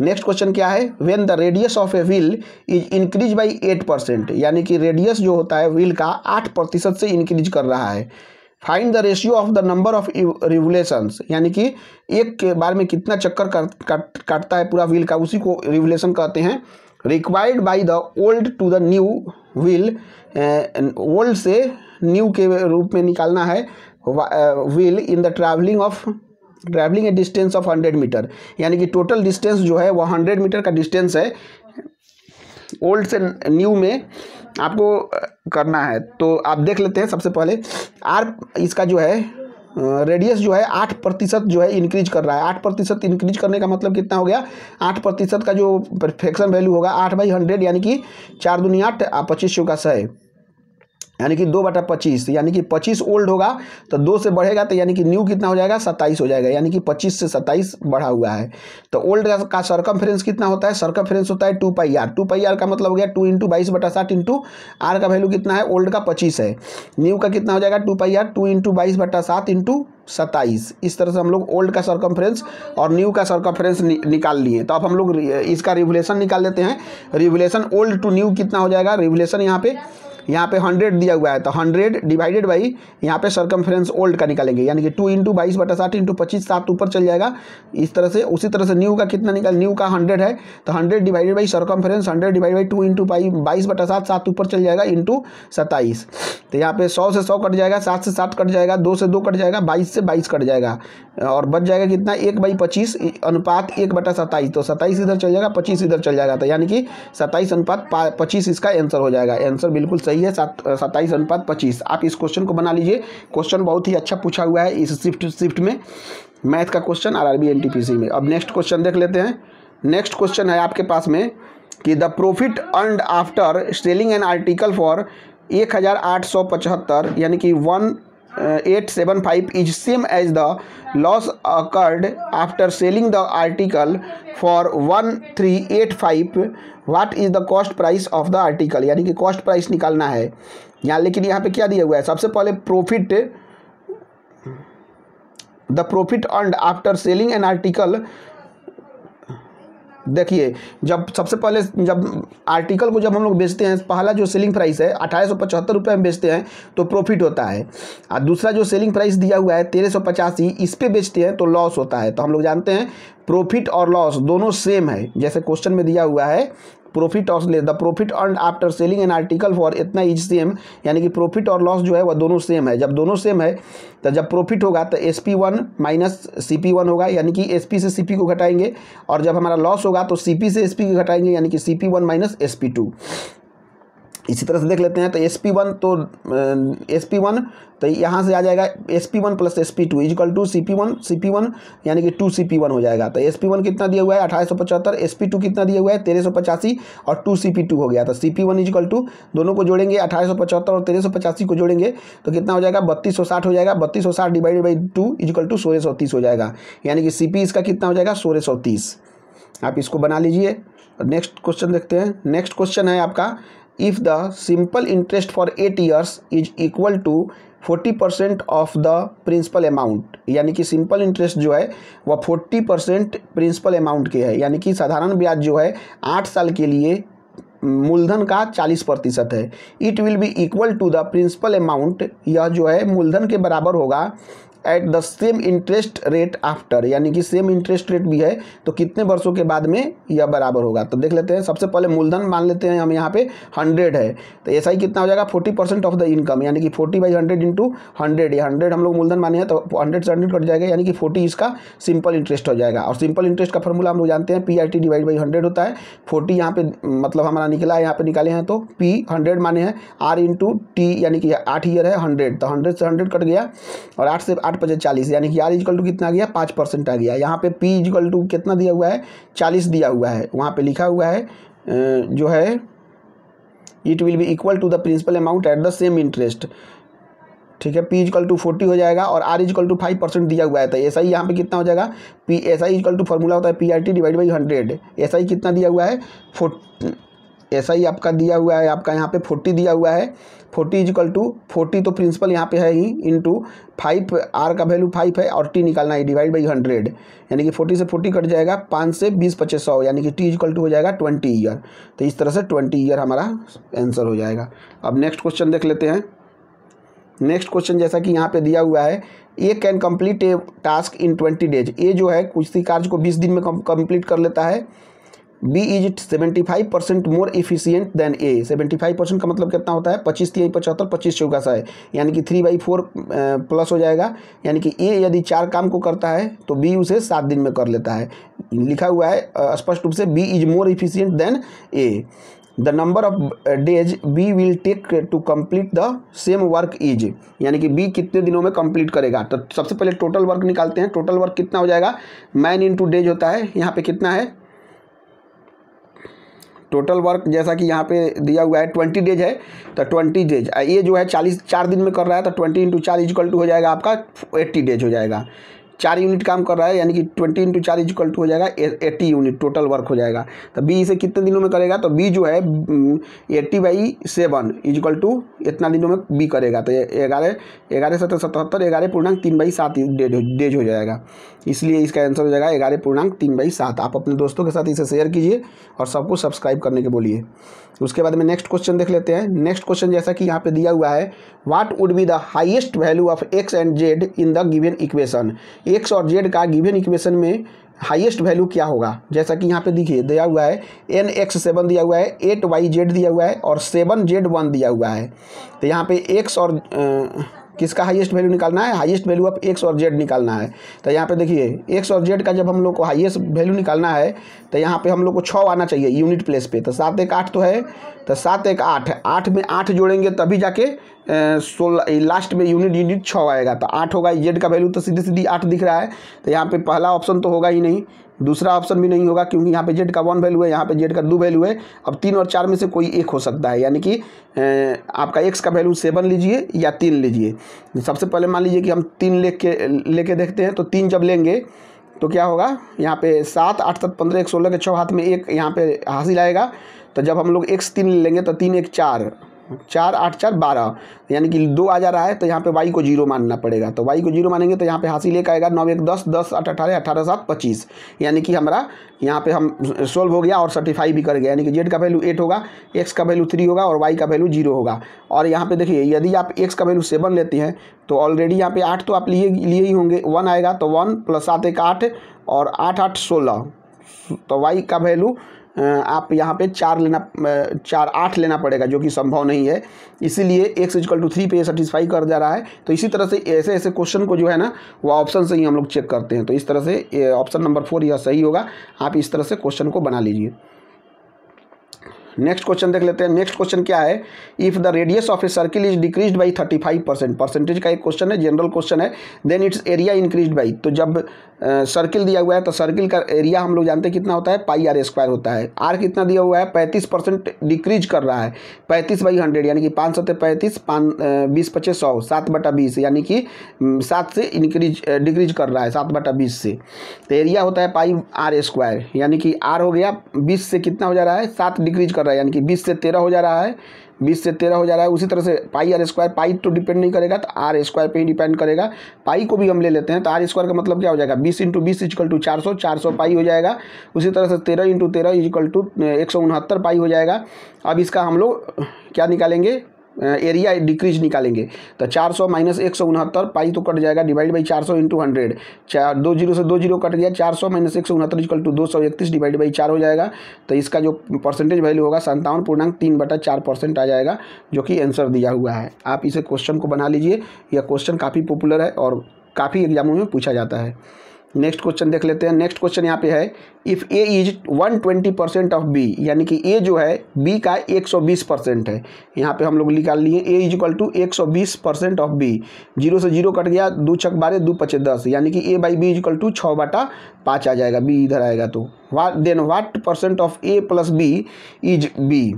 नेक्स्ट क्वेश्चन क्या है? When the radius of a wheel is increase by 8%, यानी कि रेडियस जो होता है व्हील का 8% से इंक्रीज कर रहा है। Find the ratio of the number of revolutions, यानी कि एक के बार में कितना चक्कर काटता है पूरा व्हील का, उसी को रिवोल्यूशन कहते हैं। Required by the old to the new wheel, old से न्यू के रूप में निकालना है wheel in the travelling a distance of 100 metre, यानी कि टोटल डिस्टेंस जो है वह 100 मीटर का डिस्टेंस है। ओल्ड से न्यू में आपको करना है, तो आप देख लेते हैं। सबसे पहले आर इसका जो है रेडियस जो है 8% जो है इंक्रीज कर रहा है। 8% इंक्रीज करने का मतलब कितना हो गया? 8% का जो परफेक्शन वैल्यू होगा 8/100, यानी कि 4 दूनी 8, 25 का 100, यानी कि 2/25, यानी कि 25 ओल्ड होगा तो 2 से बढ़ेगा तो यानी कि न्यू कितना हो जाएगा? 27 हो जाएगा, यानी कि 25 से 27 बढ़ा हुआ है। तो ओल्ड का सर्कमफ्रेंस कितना होता है? सर्कमफ्रेंस होता है 2πr। 2πr का मतलब हो गया 2 × 22/60 इंटू आर का वैल्यू कितना है? ओल्ड का 25 है। न्यू का कितना हो जाएगा? 2πr 2 × 22/60 into 27। इस तरह से हम लोग ओल्ड का सर्कमफ्रेंस और न्यू का सर्कमफ्रेंस निकाल लिए। तो अब हम लोग इसका रिवोल्यूशन निकाल लेते हैं। रिवोल्यूशन ओल्ड टू न्यू कितना हो जाएगा? रिवोल्यूशन यहाँ पे 100 दिया हुआ है, तो 100 डिवाइडेड बाई यहाँ पे सर्कमफ्रेंस ओल्ड का निकालेंगे, यानी कि 2 × 22/60 इंटू 25, 7 ऊपर चल जाएगा। इस तरह से उसी तरह से न्यू का कितना निकाल? न्यू का 100 है तो 100 divided by circumference 100 divide by 2 × 22/7, 7 ऊपर चल जाएगा इंटू 27। तो यहाँ पे 100 से 100 कट जाएगा, 7 से 7 कट जाएगा, 2 से 2 कट जाएगा, 22 से 22 कट जाएगा, और बच जाएगा कितना? 1/25 अनुपात 1/27। तो 27 इधर चल जाएगा, 25 इधर चल जाएगा, तो यानी कि 27:25 इसका आंसर हो जाएगा। आंसर बिल्कुल सही है, 27:25। आप इस क्वेश्चन को बना लीजिए। क्वेश्चन बहुत ही अच्छा पूछा हुआ है इस शिफ्ट में। मैथ का क्वेश्चन आरआरबी एनटीपीसी में। अब नेक्स्ट क्वेश्चन देख लेते हैं। नेक्स्ट क्वेश्चन है आपके पास में कि the profit earned after selling an article for 1875 यानी कि 1875 is same as the loss occurred after selling the article for 1385। What is the cost price of the article, यानी कि कॉस्ट प्राइस निकालना है यहाँ। लेकिन यहाँ पे क्या दिया हुआ है, सबसे पहले profit, the profit earned after selling an article. देखिए जब सबसे पहले जब आर्टिकल को जब हम लोग बेचते हैं, पहला जो सेलिंग प्राइस है 1875 रुपये में बेचते हैं तो प्रॉफिट होता है, और दूसरा जो सेलिंग प्राइस दिया हुआ है 1385 इस पे बेचते हैं तो लॉस होता है। तो हम लोग जानते हैं प्रॉफिट और लॉस दोनों सेम है, जैसे क्वेश्चन में दिया हुआ है प्रॉफिट और the profit earned after selling an article for इतना इज सेम, यानी कि प्रॉफिट और लॉस जो है वह दोनों सेम है। जब दोनों सेम है तो जब प्रॉफिट होगा तो SP1 माइनस CP1 होगा, यानी कि SP से CP को घटाएंगे, और जब हमारा लॉस होगा तो CP से SP को घटाएंगे, यानी कि CP1 माइनस SP2। इसी तरह से देख लेते हैं तो SP1 तो यहाँ से आ जाएगा SP1 plus SP2 is equal to CP1 यानी कि 2CP1 हो जाएगा। तो SP1 कितना दिया हुआ है 1875, SP2 कितना दिया हुआ है 1385 और 2CP2 हो गया। तो CP1 इजकल टू दोनों को जोड़ेंगे 1875 और 1385 को जोड़ेंगे तो कितना हो जाएगा 3260 हो जाएगा। 3260 डिवाइडेड बाई 2 इजकल टू 1630 हो जाएगा, यानी कि CP इसका कितना हो जाएगा 1630। आप इसको बना लीजिए। नेक्स्ट क्वेश्चन देखते हैं। नेक्स्ट क्वेश्चन है आपका if the simple interest for 8 years is equal to 40% of the principal amount, यानी कि सिंपल इंटरेस्ट जो है वह 40% प्रिंसिपल अमाउंट के है, यानी कि साधारण ब्याज जो है 8 साल के लिए मूलधन का 40% है। It will be equal to the principal amount, यह जो है मूलधन के बराबर होगा at the same interest rate after, यानी कि सेम इंटरेस्ट रेट भी है तो कितने वर्षों के बाद में यह बराबर होगा। तो देख लेते हैं। सबसे पहले मूलधन मान लेते हैं हम यहाँ पे 100 है, तो ऐसा ही कितना हो जाएगा 40% ऑफ द इनकम, यानी कि 40/100 इंटू 100, या 100 हम लोग मूलधन माने हैं तो 100 से 100 कट जाएगा, यानी कि 40 इसका सिंपल इंटरेस्ट हो जाएगा। और सिंपल इंटरेस्ट का फॉर्मूला हम लोग जानते हैं PRT डिवाइड बाई 100 होता है। 40 यहाँ पे मतलब हमारा निकला है, यहाँ पे निकाले हैं तो P 100 माने हैं, R इंटू T यानी कि 8 ईयर है 100, तो 100 से 100 कट गया और 8 से 8 × 40, यानी कि R इजकल टू कितना आ गया 5% आ गया। यहाँ पे P इजकल टू कितना दिया हुआ है 40 दिया हुआ है, वहाँ पे लिखा हुआ है जो है it will be equal to the principal amount at the same interest. ठीक है, P इजकल टू 40 हो जाएगा और R इजकल टू 5% दिया हुआ है। तो ऐसा ही यहाँ पे कितना हो जाएगा P ऐसा ही इजकल टू फॉर्मूला होता है PRT डिवाइड बाई 100। ऐसा ही कितना दिया हुआ है ऐसा ही आपका दिया हुआ है, आपका यहाँ पे 40 दिया हुआ है। 40 इजकल टू 40 तो प्रिंसिपल यहाँ पे है ही इंटू 5, R का वैल्यू 5 है और T निकालना है डिवाइड बाई 100, यानी कि 40 से 40 कट जाएगा, 5 से 20 × 100, यानी कि T इजकल टू हो जाएगा 20 ईयर। तो इस तरह से 20 ईयर हमारा आंसर हो जाएगा। अब नेक्स्ट क्वेश्चन देख लेते हैं। नेक्स्ट क्वेश्चन जैसा कि यहाँ पे दिया हुआ है A can complete a task in 20 days. A जो है किसी कार्य को 20 दिन में कंप्लीट कर लेता है। B is 75% more efficient than A. 75% का मतलब कितना होता है 25 × 3 = 75, 25 × 4 है, यानी कि 3/4 प्लस हो जाएगा, यानी कि ए यदि 4 काम को करता है तो बी उसे 7 दिन में कर लेता है। लिखा हुआ है स्पष्ट रूप से B is more efficient than A. The number of days B will take to complete the same work is, यानी कि बी कितने दिनों में कंप्लीट करेगा। तो सबसे पहले टोटल वर्क निकालते हैं। टोटल वर्क कितना हो जाएगा, मैन इंटू डेज होता है, यहाँ पे कितना है टोटल वर्क, जैसा कि यहाँ पे दिया हुआ है 20 डेज है तो 20 डेज, ये जो है 4 दिन में कर रहा है तो 20 × 4 इजकल टू हो जाएगा आपका 80 डेज हो जाएगा। 4 यूनिट काम कर रहा है, यानी कि 20 × 4 इजकल टू हो जाएगा 80 यूनिट टोटल वर्क हो जाएगा। तो बी इसे कितने दिनों में करेगा, तो बी जो है 80/7 इजकल टू इतना दिनों में बी करेगा। तो 11 7 77 11.3/7 डेज हो जाएगा, इसलिए इसका आंसर हो जाएगा 11.3/7। आप अपने दोस्तों के साथ इसे शेयर कीजिए और सबको सब्सक्राइब करने के बोलिए। उसके बाद में नेक्स्ट क्वेश्चन देख लेते हैं। नेक्स्ट क्वेश्चन जैसा कि यहाँ पे दिया हुआ है what would be the highest value of x and Z in the given equation. X और जेड का गिवन इक्वेशन में हाईएस्ट वैल्यू क्या होगा, जैसा कि यहाँ पे देखिए दिया हुआ है NX7 दिया हुआ है, 8YZ दिया हुआ है और 7Z1 दिया हुआ है। तो यहाँ पे एक्स और किसका हाईएस्ट वैल्यू निकालना है, हाईएस्ट वैल्यू ऑफ एक्स और जेड निकालना है। तो यहाँ पे देखिए एक्स और जेड का जब हम लोग को हाईएस्ट वैल्यू निकालना है तो यहाँ पे हम लोग को 6 आना चाहिए यूनिट प्लेस पे। तो 7 × 1 = 8 तो है, तो 7 × 1 = 8, 8 में 8 जोड़ेंगे तभी जाके 16 लास्ट में यूनिट 6 आएगा तो 8 होगा। जेड का वैल्यू तो सीधी सीधी 8 दिख रहा है, तो यहाँ पे पहला ऑप्शन तो होगा ही नहीं, दूसरा ऑप्शन भी नहीं होगा क्योंकि यहाँ पे जेड का 1 वैल्यू है, यहाँ पे जेड का 2 वैल्यू है। अब 3 और 4 में से कोई एक हो सकता है, यानी कि आपका एक्स का वैल्यू 7 लीजिए या 3 लीजिए। सबसे पहले मान लीजिए कि हम 3 लेके देखते हैं, तो 3 जब लेंगे तो क्या होगा, यहाँ पे 7 8 7 15 1 16 के 6 हाथ में एक यहाँ पे हासिल आएगा। तो जब हम लोग x 3 लेंगे तो 3 1 4 4 8 4 12, यानी कि 2 आ जा रहा है, तो यहाँ पे y को 0 मानना पड़ेगा। तो y को 0 मानेंगे तो यहाँ पे हासिल एक आएगा, 9 1 10 10 8 18 18 7 25, यानी कि हमारा यहाँ पे हम सोल्व हो गया और सर्टिफाई भी कर गया, यानी कि z का वैल्यू 8 होगा, x का वैल्यू 3 होगा और y का वैल्यू 0 होगा। और यहाँ पे देखिए यदि आप x का वैल्यू 7 लेते हैं तो ऑलरेडी यहाँ पे 8 तो आप लिए ही होंगे, 1 आएगा तो 1 + 7 1 8 और 8 8 16, तो y का वैल्यू आप यहाँ पे 8 लेना पड़ेगा, जो कि संभव नहीं है, इसीलिए x = 3 पे सेटिस्फाई कर जा रहा है। तो इसी तरह से ऐसे ऐसे क्वेश्चन को जो है ना वो ऑप्शन से ही हम लोग चेक करते हैं। तो इस तरह से ऑप्शन नंबर 4 यह सही होगा, आप इस तरह से क्वेश्चन को बना लीजिए। नेक्स्ट क्वेश्चन देख लेते हैं। नेक्स्ट क्वेश्चन क्या है, if the radius of a circle is decreased by 35%, percentage का एक क्वेश्चन है, जनरल क्वेश्चन है, then its area increased by. तो जब सर्किल दिया हुआ है तो सर्किल का एरिया हम लोग जानते हैं कितना होता है, πr² होता है। आर कितना दिया हुआ है, 35% डिक्रीज कर रहा है, 35/100 यानी कि 5 × 35 20 × 5 100 7/20, यानी कि 7 से डिक्रीज कर रहा है 7/20 से। तो एरिया होता है πr², यानी कि आर हो गया 20 से कितना हो जा रहा है, 7 डिक्रीज कर रहा है, यानी कि 20 से 13 हो जा रहा है, 20 से 13 हो जा रहा है। उसी तरह से πr², पाई तो डिपेंड नहीं करेगा, तो r² पे ही डिपेंड करेगा। पाई को भी हम ले लेते हैं, तो r² का मतलब क्या हो जाएगा, 20 × 20 = 400, 400 पाई हो जाएगा। उसी तरह से 13 × 13 = 169 पाई हो जाएगा। अब इसका हम लोग क्या निकालेंगे, एरिया डिक्रीज निकालेंगे। तो 400 - 169 पाई तो कट जाएगा, डिवाइड बाई 400 × 100, 2 0 से 2 0 कट गया, 400 - 169 = 231 डिवाइड बाई 4 हो जाएगा। तो इसका जो परसेंटेज वैल्यू होगा 57.3/4% आ जाएगा, जो कि आंसर दिया हुआ है। आप इसे क्वेश्चन को बना लीजिए, यह क्वेश्चन काफ़ी पॉपुलर है और काफ़ी एग्जामों में पूछा जाता है। नेक्स्ट क्वेश्चन देख लेते हैं। नेक्स्ट क्वेश्चन यहाँ पे है, if a is 120% of b, यानी कि a जो है b का 120% है। यहाँ पे हम लोग निकाल लिए a = 120% ऑफ b, 0 से 0 कट गया, 2 छक 12 2 5 10, यानी कि a बाई b = 6/5 आ जाएगा, b इधर आएगा। तो then what % of a + b is b,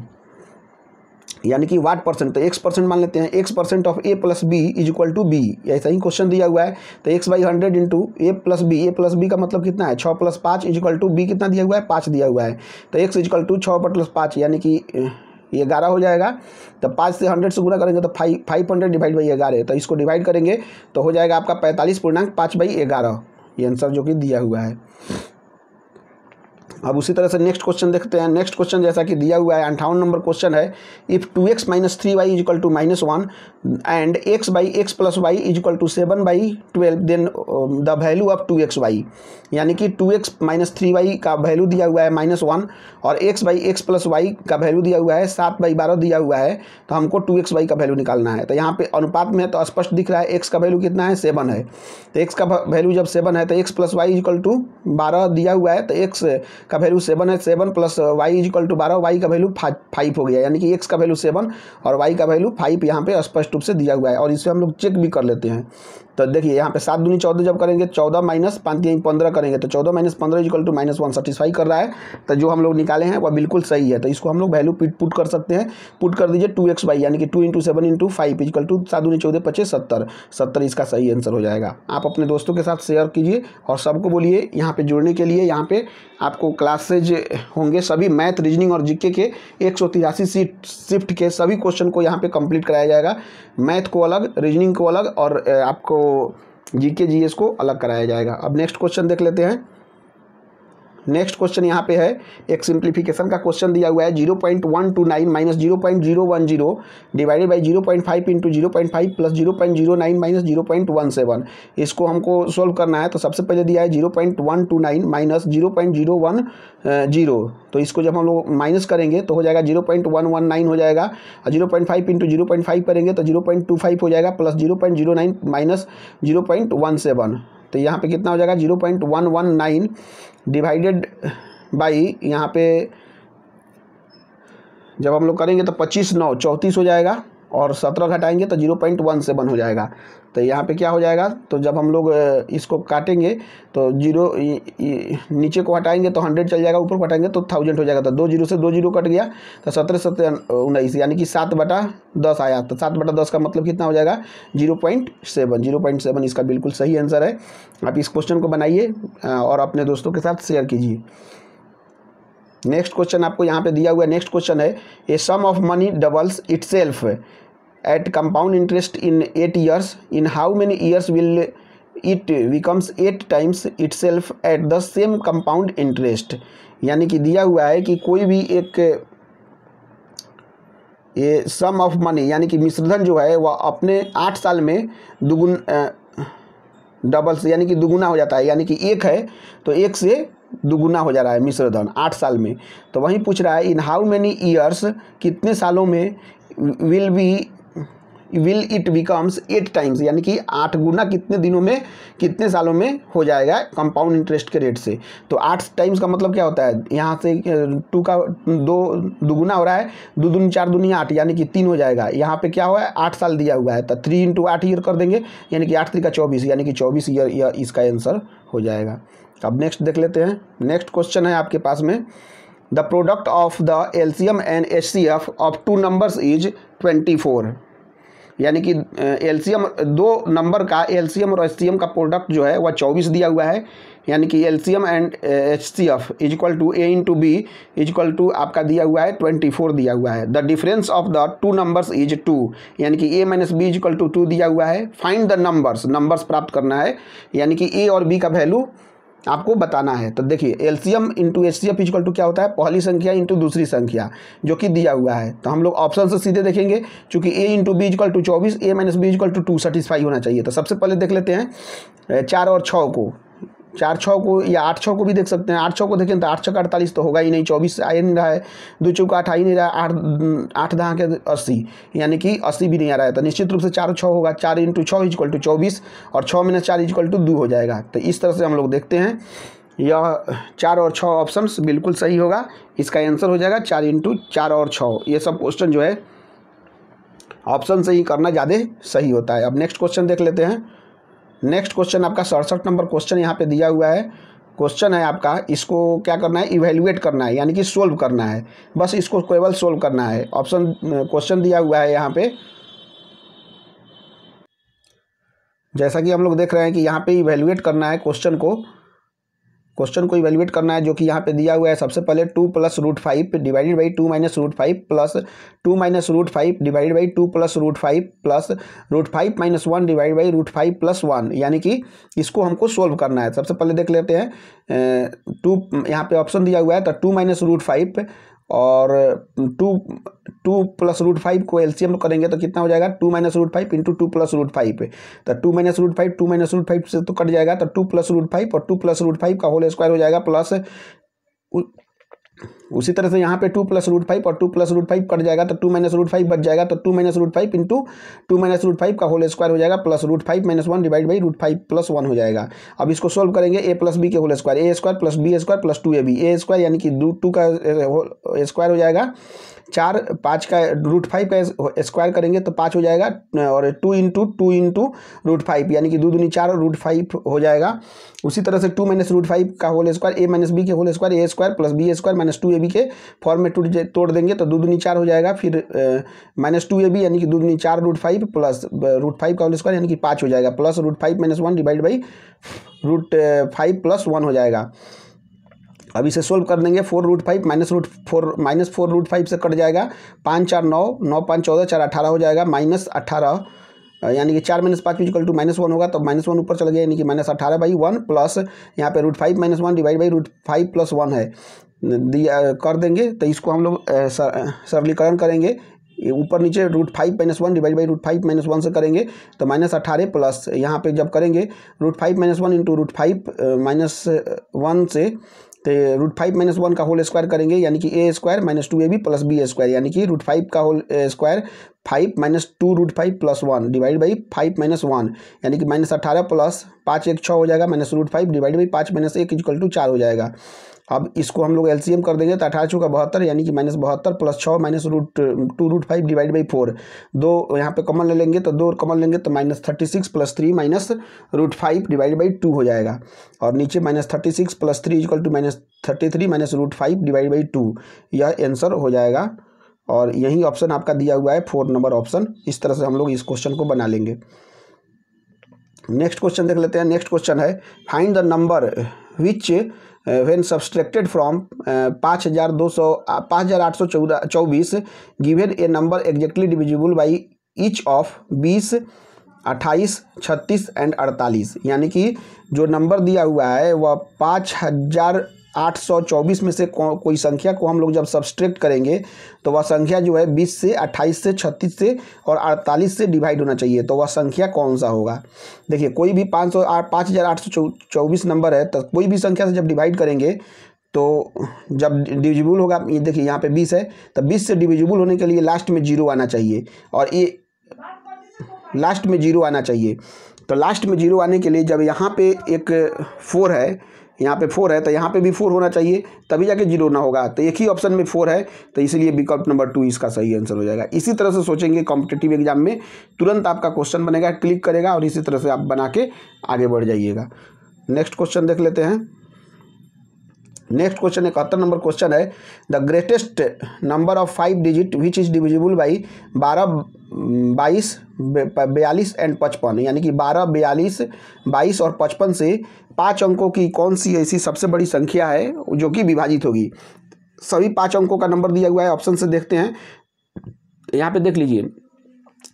यानी कि वाट परसेंट, तो x% मान लेते हैं, x% of a + b = b, ऐसा ही क्वेश्चन दिया हुआ है। तो x/100 × a + b का मतलब कितना है, 6 + 5 = b कितना दिया हुआ है, 5 दिया हुआ है। तो x = 6 + 5, यानी कि 11 हो जाएगा। तो 5 से 100 से गुणा करेंगे तो 500 डिवाइड बाई 11, तो इसको डिवाइड करेंगे तो हो जाएगा आपका 45.5/11, ये आंसर जो कि दिया हुआ है। अब उसी तरह से नेक्स्ट क्वेश्चन देखते हैं। नेक्स्ट क्वेश्चन जैसा कि दिया हुआ है 58 नंबर क्वेश्चन है, if 2x - 3y = -1 and x/x + y = 7/12 then the value of 2xy, यानी कि 2x - 3y का वैल्यू दिया हुआ है -1 और x/x + y का वैल्यू दिया हुआ है 7/12 दिया हुआ है। तो हमको 2xy का वैल्यू निकालना है। तो यहाँ पे अनुपात में तो स्पष्ट दिख रहा है, x का वैल्यू कितना है, 7 है। तो x का वैल्यू जब 7 है तो x + y = 12 दिया हुआ है, तो x का वैल्यू 7 है, 7 + y = 12, y का वैल्यू 5 हो गया, यानी कि x का वैल्यू 7 और y का वैल्यू 5 यहाँ पे स्पष्ट रूप से दिया हुआ है। और इसे हम लोग चेक भी कर लेते हैं। तो देखिए यहाँ पे 7 दूनी 14 जब करेंगे, 14 - 5 3 15 करेंगे, तो 14 - 15 = -1 सेटिस्फाई कर रहा है। तो जो हम लोग निकाले हैं वह बिल्कुल सही है। तो इसको हम लोग वैल्यू पुट कर सकते हैं। पुट कर दीजिए 2xy, यानी कि 2 × 7 × 5 = 7 दूनी 14 25 70, 70 इसका सही आंसर हो जाएगा। आप अपने दोस्तों के साथ शेयर कीजिए और सबको बोलिए यहाँ पे जुड़ने के लिए। यहाँ पे आपको क्लासेज होंगे सभी मैथ, रीजनिंग और जीके के 183 शिफ्ट के सभी क्वेश्चन को यहाँ पे कंप्लीट कराया जाएगा। मैथ को अलग, रीजनिंग को अलग और आपको जीके जीएस को अलग कराया जाएगा। अब नेक्स्ट क्वेश्चन देख लेते हैं। नेक्स्ट क्वेश्चन यहाँ पे है, एक सिंप्लीफिकेशन का क्वेश्चन दिया हुआ है, 0.129 - 0.010 डिवाइडेड बाई 0.5 × 0.5 + 0.09 - 0.17। इसको हमको सोल्व करना है। तो सबसे पहले दिया है 0.129 - 0.010, तो इसको जब हम लोग माइनस करेंगे तो हो जाएगा 0.119 हो जाएगा, और 0.5 × 0.5 करेंगे तो 0.25 हो जाएगा, प्लस 0.09 - 0.17। तो यहाँ पे कितना हो जाएगा, 0.119 डिवाइडेड बाई, यहाँ पे जब हम लोग करेंगे तो 25 9 34 हो जाएगा, और 17 घटाएंगे तो 0.17 हो जाएगा। तो यहाँ पे क्या हो जाएगा, तो जब हम लोग इसको काटेंगे तो नीचे को हटाएंगे तो 100 चल जाएगा, ऊपर को हटाएंगे तो 1000 हो जाएगा। तो 2 जीरो से 2 जीरो कट गया तो 17 17 19 यानी कि 7/10 आया। तो 7/10 का मतलब कितना हो जाएगा, 0.7 इसका बिल्कुल सही आंसर है। आप इस क्वेश्चन को बनाइए और अपने दोस्तों के साथ शेयर कीजिए। नेक्स्ट क्वेश्चन आपको यहाँ पे दिया हुआ है। नेक्स्ट क्वेश्चन है, a sum of money doubles itself at compound interest in 8 years, in how many years will it becomes 8 times itself at the same compound interest. यानी कि दिया हुआ है कि कोई भी एक ये सम ऑफ मनी यानी कि मिश्रधन जो है वह अपने 8 साल में डबल्स यानी कि दुगुना हो जाता है। यानी कि 1 है तो 1 से दुगुना हो जा रहा है मिश्रधन 8 साल में। तो वहीं पूछ रहा है इन हाउ मेनी ईयर्स, कितने सालों में विल इट बिकम्स 8 times यानी कि 8 गुना कितने दिनों में, कितने सालों में हो जाएगा कंपाउंड इंटरेस्ट के रेट से। तो 8 times का मतलब क्या होता है, यहाँ से 2 का 2 दुगुना हो रहा है, 2 दूनी 4 दूनी 8 यानी कि 3 हो जाएगा। यहाँ पे क्या हुआ है, 8 साल दिया हुआ है तो 3 × 8 ईयर कर देंगे यानी कि 8 3 का 24 यानी कि 24 ईयर इसका आंसर हो जाएगा। अब नेक्स्ट देख लेते हैं। नेक्स्ट क्वेश्चन है आपके पास में, the product of the LCM and HCF of 2 numbers is 24। यानी कि एलसीएम 2 नंबर का एलसीएम और एचसीएम का प्रोडक्ट जो है वह 24 दिया हुआ है। यानी कि LCM and HCF is equal to A into B is equal to आपका दिया हुआ है 24 दिया हुआ है। The difference of the 2 numbers is 2 यानी कि A minus B is equal to 2 दिया हुआ है। फाइंड द नंबर्स प्राप्त करना है, यानी कि ए और बी का वैल्यू आपको बताना है। तो देखिए LCM into HCF equal to क्या होता है, पहली संख्या इंटू दूसरी संख्या जो कि दिया हुआ है। तो हम लोग ऑप्शन से सीधे देखेंगे, चूंकि A into B equal to 24, A minus B equal to 2 satisfy होना चाहिए। तो सबसे पहले देख लेते हैं 4 और 6 को, 4 6 को या 8 6 को भी देख सकते हैं। 8 6 को देखें तो 8 6 48 तो होगा ही नहीं, 24 आ ही नहीं रहा है, 2 चौका 8 आ ही नहीं रहा है, 8 10 के 80 यानी कि 80 भी नहीं आ रहा है। तो निश्चित रूप से 4 6 होगा, 4 इंटू 6 इक्वल टू 24 और 6 - 4 इक्वल टू 2 हो जाएगा। तो इस तरह से हम लोग देखते हैं यह 4 और 6 ऑप्शंस बिल्कुल सही होगा। इसका आंसर हो जाएगा 4 इंटू 4 और 6। ये सब क्वेश्चन जो है ऑप्शन से ही करना ज़्यादा सही होता है। अब नेक्स्ट क्वेश्चन देख लेते हैं। नेक्स्ट क्वेश्चन आपका 67 नंबर क्वेश्चन यहाँ पे दिया हुआ है। क्वेश्चन है आपका, इसको क्या करना है, इवेल्युएट करना है यानी कि सोल्व करना है। बस इसको केवल सोल्व करना है। ऑप्शन क्वेश्चन दिया हुआ है यहाँ पे, जैसा कि हम लोग देख रहे हैं कि यहाँ पे इवेल्युएट करना है क्वेश्चन को इवेल्युएट करना है, जो कि यहाँ पे दिया हुआ है। सबसे पहले 2 + √5 divided by 2 - √5 plus 2 - √5 divided by 2 + √5 plus √5 - 1 divide by √5 + 1 यानी कि इसको हमको सोल्व करना है। सबसे पहले देख लेते हैं 2 यहाँ पे ऑप्शन दिया हुआ है। तो 2 - √5 और 2 + √5 को एलसीएम करेंगे तो कितना हो जाएगा, 2 - √5 इंटू 2 + √5। तो 2 - √5 2 - √5 से तो कट जाएगा, तो 2 + √5 और 2 + √5 का होल स्क्वायर हो जाएगा प्लस उसी तरह से यहाँ पे 2 + √5 और 2 + √5 कट जाएगा तो 2 - √5 बच जाएगा। तो 2 - √5 इंटू 2 - √5 का होल स्क्वायर हो जाएगा प्लस √5 - 1 डिवाइड बाई √5 + 1 हो जाएगा। अब इसको सोल्व करेंगे, a + b के whole square, a² + b² + 2ab, a² यानी कि 2 का स्क्वायर हो जाएगा, 4 5 का √5 का स्क्वायर करेंगे तो 5 हो जाएगा, और 2 इंटू √5 यानी कि 2 दूनी 4 √5 हो जाएगा। उसी तरह से 2 - √5 का होल स्क्वायर, a - b के whole square, a² + b² - 2ab के फॉर्म में तोड़ देंगे तो 2 दूनी 4 हो जाएगा, फिर -2ab यानी कि 2 दूनी 4 √5 प्लस √5 का होल स्क्वायर यानी कि 5 हो जाएगा, प्लस √5 - 1 डिवाइड बाई √5 + 1 हो जाएगा। अब इसे सोल्व कर देंगे, 4 √5 -4 √5 से कट जाएगा, 5 4 9 9 5 14 4 18 हो जाएगा, -18 यानी कि 4 - 5 इक्वल टू -1 होगा, तो -1 ऊपर चला गया यानी कि -18/1 प्लस यहाँ पे √5 - 1 डिवाइड बाई √5 + 1 है दिया कर देंगे। तो इसको हम लोग सरलीकरण करेंगे, ऊपर नीचे √5 - 1 डिवाइड बाई √5 - 1 से करेंगे तो -18 प्लस यहाँ पे जब करेंगे √5 - 1 इंटू √5 - 1 से तो √5 - 1 का होल स्क्वायर करेंगे यानी कि a² - 2ab + b² यानी कि √5 का whole square 5 minus 2√5 plus 1 divide by 5 minus 1 यानी कि -18 प्लस 5 1 6 हो जाएगा -√5 divide by 5 minus 1 equal to 4 हो जाएगा। अब इसको हम लोग एलसीएम कर देंगे तो 18 चौका 72 यानी कि -72 प्लस 6 माइनस 2√5 डिवाइड बाई 4 दो यहाँ पे कॉमन ले लेंगे तो 2 कॉमन लेंगे तो -36 प्लस 3 माइनस √5 डिवाइड बाई 2 हो जाएगा और नीचे -36 plus 3 equal to -33 minus √5 divide by 2 यह आंसर हो जाएगा। और यही ऑप्शन आपका दिया हुआ है 4 नंबर ऑप्शन। इस तरह से हम लोग इस क्वेश्चन को बना लेंगे। नेक्स्ट क्वेश्चन देख लेते हैं। नेक्स्ट क्वेश्चन है find the number which when subtracted from 5824 given a number exactly divisible by each of 20, 28, 36 and 48 यानी कि जो नंबर दिया हुआ है वह 5824 में से कोई संख्या को हम लोग जब सब्सट्रैक्ट करेंगे तो वह संख्या जो है 20 से, 28 से, 36 से और 48 से डिवाइड होना चाहिए। तो वह संख्या कौन सा होगा? देखिए कोई भी 5824 नंबर है तो कोई भी संख्या से जब डिवाइड करेंगे तो जब डिविजिबल होगा, ये देखिए यहाँ पे 20 है तो 20 से डिविजिबल होने के लिए लास्ट में 0 आना चाहिए और ये लास्ट में 0 आना चाहिए। तो लास्ट में 0 आने के लिए जब यहाँ पे एक 4 है, यहाँ पे 4 है तो यहाँ पे भी 4 होना चाहिए तभी जाके 0 ना होगा। तो एक ही ऑप्शन में 4 है तो इसलिए विकल्प नंबर 2 इसका सही आंसर हो जाएगा। इसी तरह से सोचेंगे कॉम्पिटिटिव एग्जाम में तुरंत आपका क्वेश्चन बनेगा, क्लिक करेगा और इसी तरह से आप बना के आगे बढ़ जाइएगा। नेक्स्ट क्वेश्चन देख लेते हैं। नेक्स्ट क्वेश्चन 71 नंबर क्वेश्चन है the greatest number of 5 digit which is divisible by 12, 22, 42 and 55 यानी कि 12, 42, 22 और 55 से 5 अंकों की कौन सी ऐसी सबसे बड़ी संख्या है जो कि विभाजित होगी। सभी 5 अंकों का नंबर दिया हुआ है, ऑप्शन से देखते हैं। यहाँ पे देख लीजिए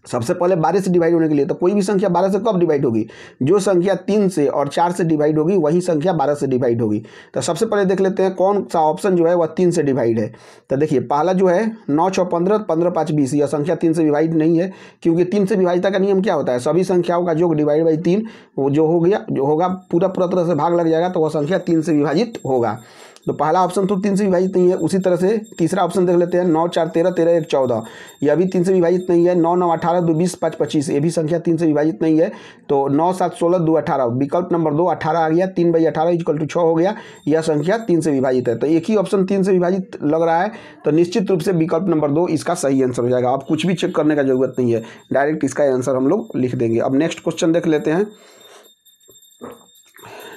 सबसे पहले 12 से डिवाइड होने के लिए तो कोई भी संख्या 12 से कब डिवाइड होगी? जो संख्या 3 से और 4 से डिवाइड होगी वही संख्या 12 से डिवाइड होगी। तो सबसे पहले देख लेते हैं कौन सा ऑप्शन जो है वह 3 से डिवाइड है। तो देखिए पहला जो है 9 6 15, 15 5 20 यह संख्या 3 से डिवाइड नहीं है क्योंकि 3 से विभाजिता का नियम क्या होता है? सभी संख्याओं का योग डिवाइड बाई 3 वो जो होगा पूरा तरह से भाग लग जाएगा तो वह संख्या 3 से विभाजित होगा। तो पहला ऑप्शन तो 3 से विभाजित नहीं है। उसी तरह से तीसरा ऑप्शन देख लेते हैं 9 4 13, 13 1 14 यह भी 3 से विभाजित नहीं है। 9 9 18, 2 20, 5 25 ये भी संख्या 3 से विभाजित नहीं है। तो 9 7 16, 2 18 विकल्प नंबर 2 18 आ गया। 3/18 इक्वल टू 6 हो गया। यह संख्या 3 से विभाजित है। तो एक ही ऑप्शन 3 से विभाजित लग रहा है तो निश्चित रूप से विकल्प नंबर 2 इसका सही आंसर हो जाएगा। आप कुछ भी चेक करने का जरूरत नहीं है, डायरेक्ट इसका आंसर हम लोग लिख देंगे। अब नेक्स्ट क्वेश्चन देख लेते हैं।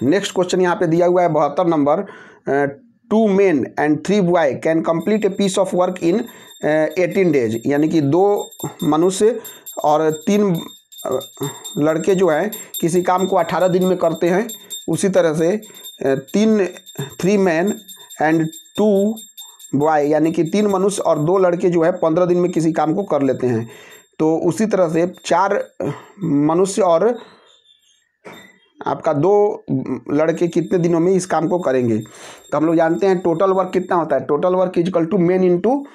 नेक्स्ट क्वेश्चन यहाँ पे दिया हुआ है 72 number 2 men and 3 boy can complete a piece of work in 18 days यानी कि 2 मनुष्य और 3 लड़के जो हैं किसी काम को 18 दिन में करते हैं। उसी तरह से 3 men and 2 boy यानी कि 3 मनुष्य और 2 लड़के जो है 15 दिन में किसी काम को कर लेते हैं। तो उसी तरह से 4 मनुष्य और आपका 2 लड़के कितने दिनों में इस काम को करेंगे? तो हम लोग जानते हैं टोटल वर्क कितना होता है। Total work equal to men into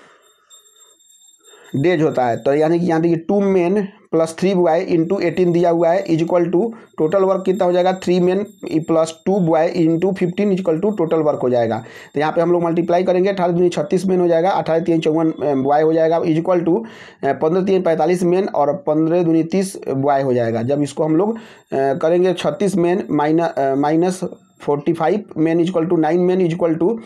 days होता है। तो यानी कि यहाँ देखिए 2 men प्लस 3 boy इंटू 18 दिया हुआ है is equal to total work कितना हो जाएगा 3 men plus 2 boy into 15 is equal to total work हो जाएगा। तो यहाँ पे हम लोग मल्टीप्लाई करेंगे 18 दूनी 36 men हो जाएगा, 18 3 54 boy हो जाएगा इज इक्वल टू 15 3 45 men और 15 दूनी 30 boy हो जाएगा। जब इसको हम लोग करेंगे 36 men minus 45 men is equal to 9 men is equal to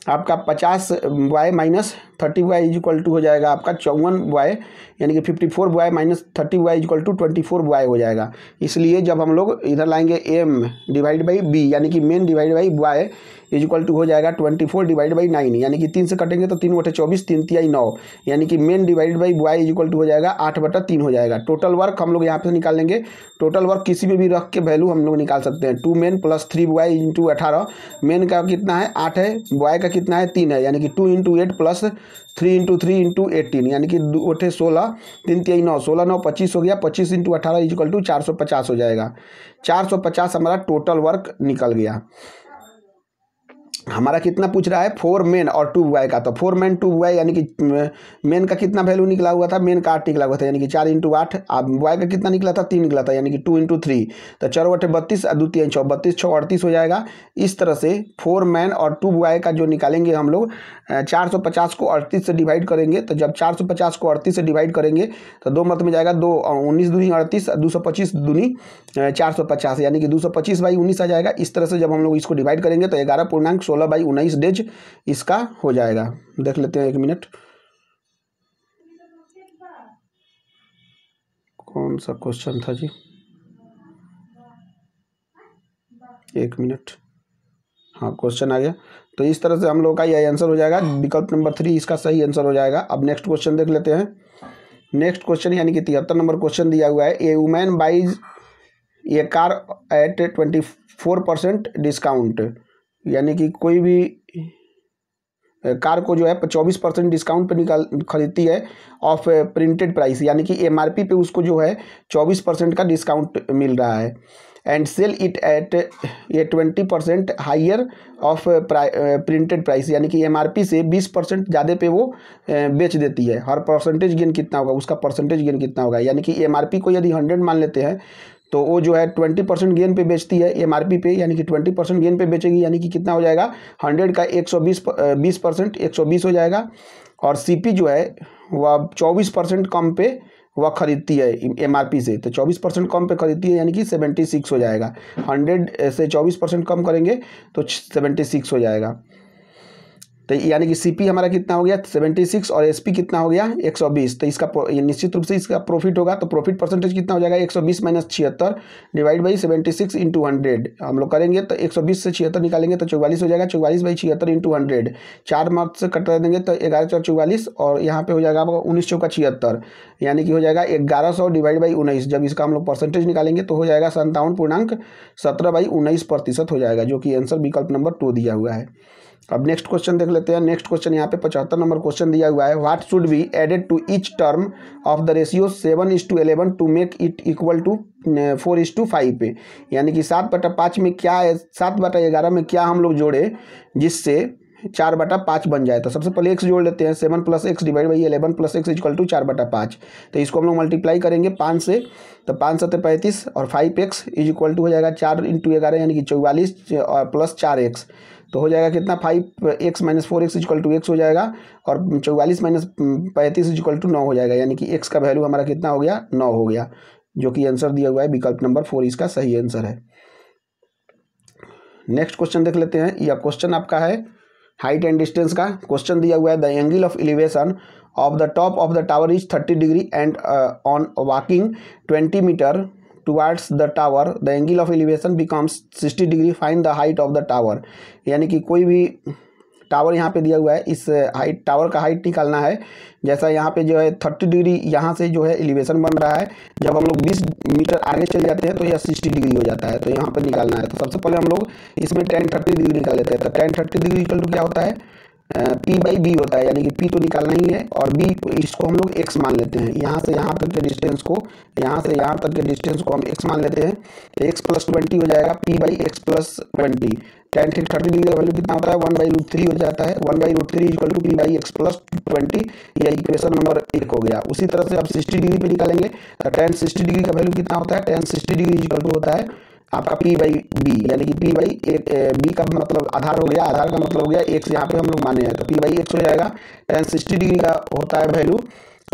आपका 50 boy minus 30 boy is equal to हो जाएगा आपका 54 boy यानी कि 54 boy minus 30 boy is equal to 24 boy हो जाएगा। इसलिए जब हम लोग इधर लाएंगे m डिवाइड बाई b यानी कि men divide by boy is equal to हो जाएगा 24 डिवाइड बाई 9 यानी कि 3 से कटेंगे तो 3 × 24 3 × 9 यानी कि men divide by boy is equal to हो जाएगा 8/3 हो जाएगा। टोटल वर्क हम लोग यहाँ पे निकाल लेंगे। टोटल वर्क किसी में भी रख के वैल्यू हम लोग निकाल सकते हैं। 2 men plus 3 boy into 18 main का कितना है 8 है, boy का कितना है 3 है यानी कि 2 × 8 प्लस 3 × 3 इंटू 18 यानी कि 2 8 16 3 3 9 16 9 25 हो गया। 25 इंटू 18 इज इक्वल टू 450 हो जाएगा। 450 हमारा टोटल वर्क निकल गया। हमारा कितना पूछ रहा है 4 मेन और 2 बॉय का। तो 4 मेन 2 बॉय यानी कि मेन का कितना वैल्यू निकला हुआ था, मेन का 8 निकला हुआ था यानी कि 4 × 8। अब बॉय का कितना निकला था 3 निकला था यानी कि 2 × 3। तो 4 × 8 32 और 2 × 3 6 32 6 38 हो जाएगा। इस तरह से 4 मैन और 2 बॉय का जो निकालेंगे हम लोग 450 को 38 से डिवाइड करेंगे। तो जब 450 को 38 से डिवाइड करेंगे तो 2 मत में जाएगा 2 19 दूनी 38 225 दूनी 450 यानी कि 225/19 आ जाएगा। इस तरह से जब हम लोग इसको डिवाइड करेंगे तो 11.16/19 डेज इसका हो जाएगा। देख लेते हैं 1 मिनट, कौन सा क्वेश्चन था जी, 1 मिनट, हाँ क्वेश्चन आ गया। तो इस तरह से हम लोग का ये आंसर हो जाएगा, विकल्प नंबर 3 इसका सही आंसर हो जाएगा। अब नेक्स्ट क्वेश्चन देख लेते हैं। नेक्स्ट क्वेश्चन यानी कि 73 नंबर क्वेश्चन दिया हुआ है। A women buys a car at 24% discount, यानी कि कोई भी कार को जो है 24% डिस्काउंट पे खरीदती है ऑफ प्रिंटेड प्राइस, यानी कि एमआरपी पे उसको जो है 24% का डिस्काउंट मिल रहा है। And sell it at a 20% higher of printed price, यानी कि एमआरपी से 20% ज़्यादा पे वो बेच देती है। हर परसेंटेज गेन कितना होगा, उसका परसेंटेज गेन कितना होगा, यानी कि एमआरपी को यदि 100 मान लेते हैं तो वो जो है 20% गेन पे बेचती है एमआरपी पे, यानी कि 20% गेन पे बेचेगी, यानी कि कितना हो जाएगा 100 का 120% 120 हो जाएगा। और सीपी जो है वह 24% कम पे वह खरीदती है एमआरपी से, तो 24% कम पे खरीदती है यानी कि 76 हो जाएगा। 100 से 24% कम करेंगे तो 76 हो जाएगा। तो यानी कि सीपी हमारा कितना हो गया 76 और एसपी कितना हो गया 120। तो इसका निश्चित रूप से इसका प्रॉफिट होगा। तो प्रॉफिट परसेंटेज कितना हो जाएगा 120 - 76 डिवाइड बाई 76 × 100 हम लोग करेंगे। तो 120 से 76 निकालेंगे तो 44 हो जाएगा। 44/76 × 100 4 मार्क्स से कटा देंगे तो 11 × 4 = 44 और यहाँ पे हो जाएगा आपका 19 × 4 = 76, यानी कि हो जाएगा 1100 डिवाइड बाई 19। जब इसका हम लोग परसेंटेज निकालेंगे तो हो जाएगा 57.17/19% हो जाएगा, जो कि आंसर विकल्प नंबर 2 दिया हुआ है। अब नेक्स्ट क्वेश्चन देख लेते हैं। नेक्स्ट क्वेश्चन यहाँ पे 75 नंबर क्वेश्चन दिया हुआ है। What should be added to each term of the ratio 7:11 to make it equal to 4:5 पे, यानी कि 7/5 में क्या है, 7/11 में क्या हम लोग जोड़े जिससे 4/5 बन जाए। तो सबसे पहले x जोड़ लेते हैं, 7 + x डिवाइड बाई 11 + x = 4/5। तो इसको हम लोग मल्टीप्लाई करेंगे 5 से, तो 5 × 7 = 35 और 5x = हो जाएगा 4 × 11 यानी कि 44 और प्लस 4x, तो हो जाएगा कितना 5x - 4x = x हो जाएगा और 44 - 35 = 9 हो जाएगा, यानी कि x का वैल्यू हमारा कितना हो गया 9 हो गया, जो कि आंसर दिया हुआ है विकल्प नंबर 4 इसका सही आंसर है। नेक्स्ट क्वेश्चन देख लेते हैं। यह क्वेश्चन आपका है हाइट एंड डिस्टेंस का। क्वेश्चन दिया हुआ है the angle of elevation of the top of the tower is 30 degree and on walking 20 metre towards the tower the angle of elevation becomes 60 degree, find the height of the tower. यानी कि कोई भी tower यहाँ पे दिया हुआ है, इस हाइट टावर का हाइट निकालना है। जैसा यहाँ पे जो है 30 डिग्री यहाँ से जो है एलिवेशन बन रहा है, जब हम लोग 20 मीटर आगे चले जाते हैं तो यह 60 डिग्री हो जाता है, तो यहाँ पे निकालना है। तो सबसे पहले हम लोग इसमें tan 30 डिग्री निकाल लेते हैं। तो tan 30 डिग्री = क्या होता है P/B होता है, यानी कि P तो निकालना ही है और B इसको हम लोग x मान लेते हैं। यहाँ से यहाँ तक के डिस्टेंस को, यहाँ से यहाँ तक के डिस्टेंस को हम x मान लेते हैं, तो x + 20 हो जाएगा P/x + 20। tan 30 डिग्री का वैल्यू कितना होता है 1/√3 हो जाता है, 1/√3 = P/x + 20। यह इक्वेशन नंबर 1 हो गया। उसी तरह से अब 60 डिग्री पे निकालेंगे तो tan 60 डिग्री का वैल्यू कितना होता है, tan 60 डिग्री = होता है आपका P/B, यानी कि P/B का मतलब आधार हो गया, आधार का मतलब हो गया x, यहाँ पे हम लोग माने हैं तो P/x हो जाएगा। tan 60 डिग्री का होता है वैल्यू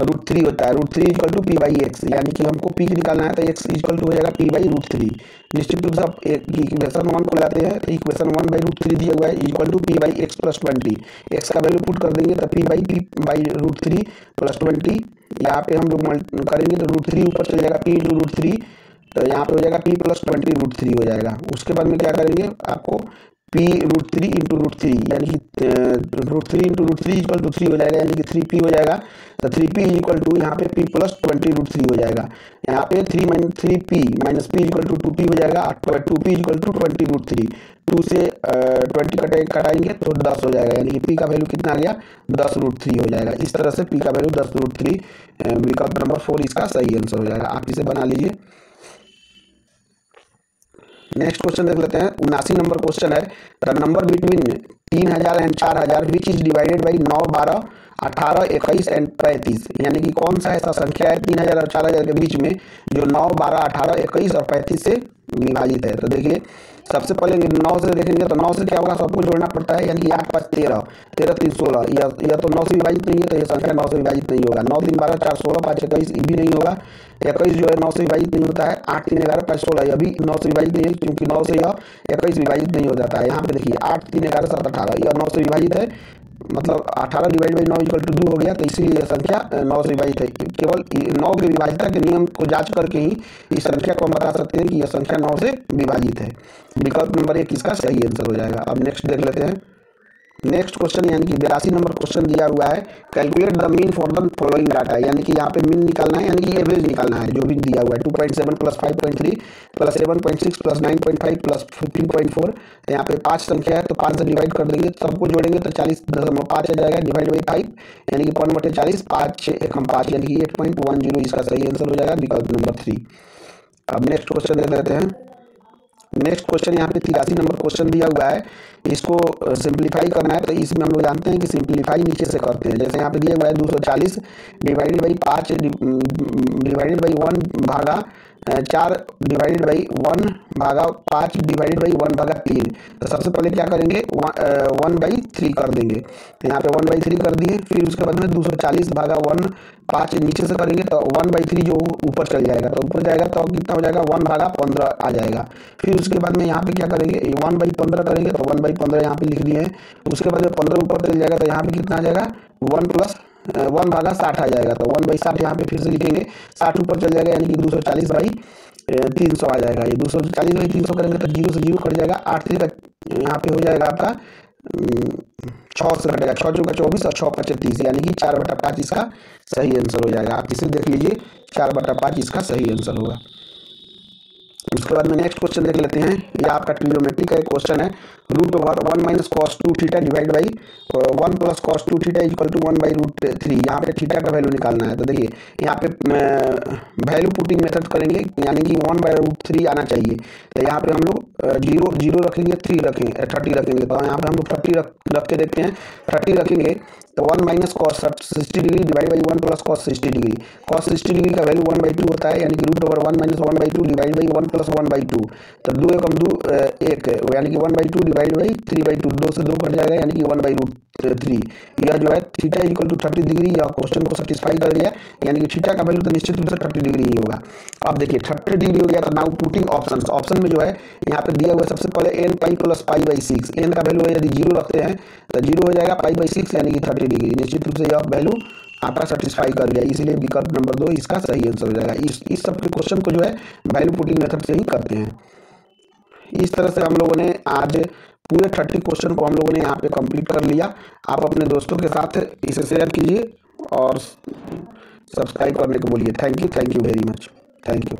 √3 होता है, √3 = P/x, यानी कि हमको P निकालना है तो x = हो जाएगा P/√3। निश्चित रूप से आप इक्वेशन 1 को लाते हैं तो इक्वेशन 1/√3 दिया हुआ है = P/x + 20। x का वैल्यू पुट कर देंगे तो P/√3 + 20, यहाँ पे हम लोग करेंगे तो √3 ऊपर चले जाएगा P × √3, तो यहाँ पे हो जाएगा P + 20 √3 हो जाएगा। उसके बाद में क्या करेंगे आपको P √3 × √3, यानी कि √3 × √3 = 3 हो जाएगा, यानी कि 3P हो जाएगा। तो 3P = यहाँ पे P + 20 √3 हो जाएगा। यहाँ पे 3P - P = 2P हो जाएगा, 2P = 20 √3। 2 से 20 कटाएंगे तो 10 हो जाएगा, यानी कि P का वैल्यू कितना आ गया 10 √3 हो जाएगा। इस तरह से P का वैल्यू 10 √3 विकल्प नंबर 4 इसका सही आंसर हो जाएगा। आप इसे बना लीजिए। नेक्स्ट क्वेश्चन देख लेते हैं। 79 नंबर क्वेश्चन है। The number between 3000 and 4000 which is divided by 9, 12, 18, 21 and 35, यानी कि कौन सा ऐसा संख्या है 3000 और 4000 के बीच में जो 9, 12, 18, 21 और 35 से विभाजित है। तो देखिए सबसे पहले 9 से देखेंगे तो 9 से क्या होगा, सबको जोड़ना पड़ता है, यानी कि 8, 5, 13, 13, 3, 16, यह तो 9 से विभाजित नहीं है, तो यह संख्या 9 से विभाजित नहीं होगा। 9, 3, 12, 4, 16, 5, 21 भी नहीं होगा। 21 जो है 9 से विभाजित नहीं होता है। 8, 3, 11, 5, 16 यह भी 9 से विभाजित नहीं है, क्योंकि 9 से यह 21 विभाजित नहीं हो जाता है। यहाँ पे देखिए 8, 3, 11, 7, 18 यह 9 से विभाजित है, मतलब 18 डिवाइड बाई 9 इक्वल टू 2 हो गया, तो इसीलिए यह संख्या 9 से विभाजित है। केवल 9 के विभाजिता के नियम को जांच करके ही इस संख्या को हम बता सकते हैं कि यह संख्या 9 से विभाजित है। विकल्प नंबर 1 इसका सही आंसर हो जाएगा। अब नेक्स्ट देख लेते हैं। नेक्स्ट क्वेश्चन यानी कि 82 नंबर क्वेश्चन दिया हुआ है। Calculate the mean for the following data, यानी कि यहाँ पे मीन निकालना है, यानी कि एवरेज निकालना है जो भी दिया हुआ है। 2.7 प्लस 5.3 प्लस 7.6 प्लस 9.5 प्लस 15.4, यहाँ पे 5 संख्या है तो 5 से डिवाइड कर देंगे, सबको जोड़ेंगे तो 40.5 आ जाएगा, डिवाइड बाई 5 यानी कि 1/40, 5 1 5 यानी कि 8.10 इसका सही आंसर हो जाएगा, विकल्प नंबर 3। अब नेक्स्ट क्वेश्चन देख लेते हैं। नेक्स्ट क्वेश्चन यहाँ पे 83 नंबर क्वेश्चन दिया हुआ है। इसको सिंप्लीफाई करना है, तो इसमें हम लोग जानते हैं कि सिंप्लीफाई नीचे से करते हैं। जैसे यहाँ पे दिया हुआ है 240 डिवाइडेड बाई 5 डिवाइडेड बाई 1 भागा 4 डिवाइडेड बाई 1 भागा 5 डिवाइडेड बाई 1 भागा 3। तो सबसे पहले क्या करेंगे 1/3 कर देंगे, तो यहाँ पे 1/3 कर दिए। फिर उसके बाद में 240 भागा 1 5 नीचे से करेंगे तो 1/3 जो ऊपर चल जाएगा, तो ऊपर जाएगा तो कितना हो जाएगा 1 भागा 15 आ जाएगा। फिर उसके बाद में यहाँ पे क्या करेंगे 1/15 करेंगे, तो 1/15 यहाँ पे लिख दिए हैं। उसके बाद में 15 ऊपर चल जाएगा तो यहाँ पे कितना आ जाएगा 1 प्लस 1 भागा 60 आ जाएगा, तो 1/60 यहाँ पे फिर से लिखेंगे। 60 ऊपर चल जाएगा यानी कि 240/300 आ जाएगा। ये 240/300 करेंगे तो 0 से 0 कट जाएगा। 8 3 का यहाँ पे हो जाएगा आपका 6 से कटेगा, 6 चौका 24 और 6 5 30, यानी कि 4/5 इसका सही आंसर हो जाएगा। आप इसे देख लीजिए 4/5 इसका सही आंसर होगा। उसके बाद में नेक्स्ट क्वेश्चन देख लेते हैं। ये आपका ट्रिग्नोमेट्री का एक क्वेश्चन है। √1 minus cos 2 theta divide by 1 plus cos 2 theta equal to 1/√3। यहाँ पे थीटा का वैल्यू निकालना है, तो देखिए यहाँ पे वैल्यू पुटिंग मेथड करेंगे, यानी कि 1/√3 आना चाहिए। तो यहाँ पे हम लोग 0 रखेंगे, 30 रखेंगे, तो यहाँ पे हम लोग 30 रख के देखते हैं। 30 रखेंगे तो 1 minus cos 60 degree divide by 1 plus cos 60 degree. Cos 60 degree का वैल्यू 1/2 होता है, यानी कि √1 माइनस 1/2 डिवाइड बाई 1 प्लस 1/2। तो 2 एकम 2 1, यानी कि 1/2 डिवाइड बाई 3/2, 2 से 2 कट जाएगा, यानी कि 1/√3। यह जो है थीटा इक्वल टू 30 डिग्री, यह क्वेश्चन को सेटिस्फाई कर गया, यानी कि थीटा का वैल्यू तो निश्चित रूप से 30 डिग्री ही होगा। अब देखिए 30 डिग्री हो गया, तो नाउ पुटिंग ऑप्शन में जो है यहाँ पे दिया हुआ है सबसे पहले n pi plus pi by 6। n का वैल्यू है यदि 0 रखते हैं तो 0 हो जाएगा, पाई बाई 6 यानी कि 30 डिग्री। निश्चित रूप से यह वैल्यू आपका सेटिस्फाई कर गया, इसलिए विकल्प नंबर 2 इसका सही आंसर हो जाएगा। इस सब के क्वेश्चन को जो है वैल्यू पुटिंग मेथड से ही करते हैं। इस तरह से हम लोगों ने आज पूरे 30 क्वेश्चन को हम लोगों ने यहाँ पे कंप्लीट कर लिया। आप अपने दोस्तों के साथ इसे शेयर कीजिए और सब्सक्राइब करने को बोलिए। Thank you very much. Thank you.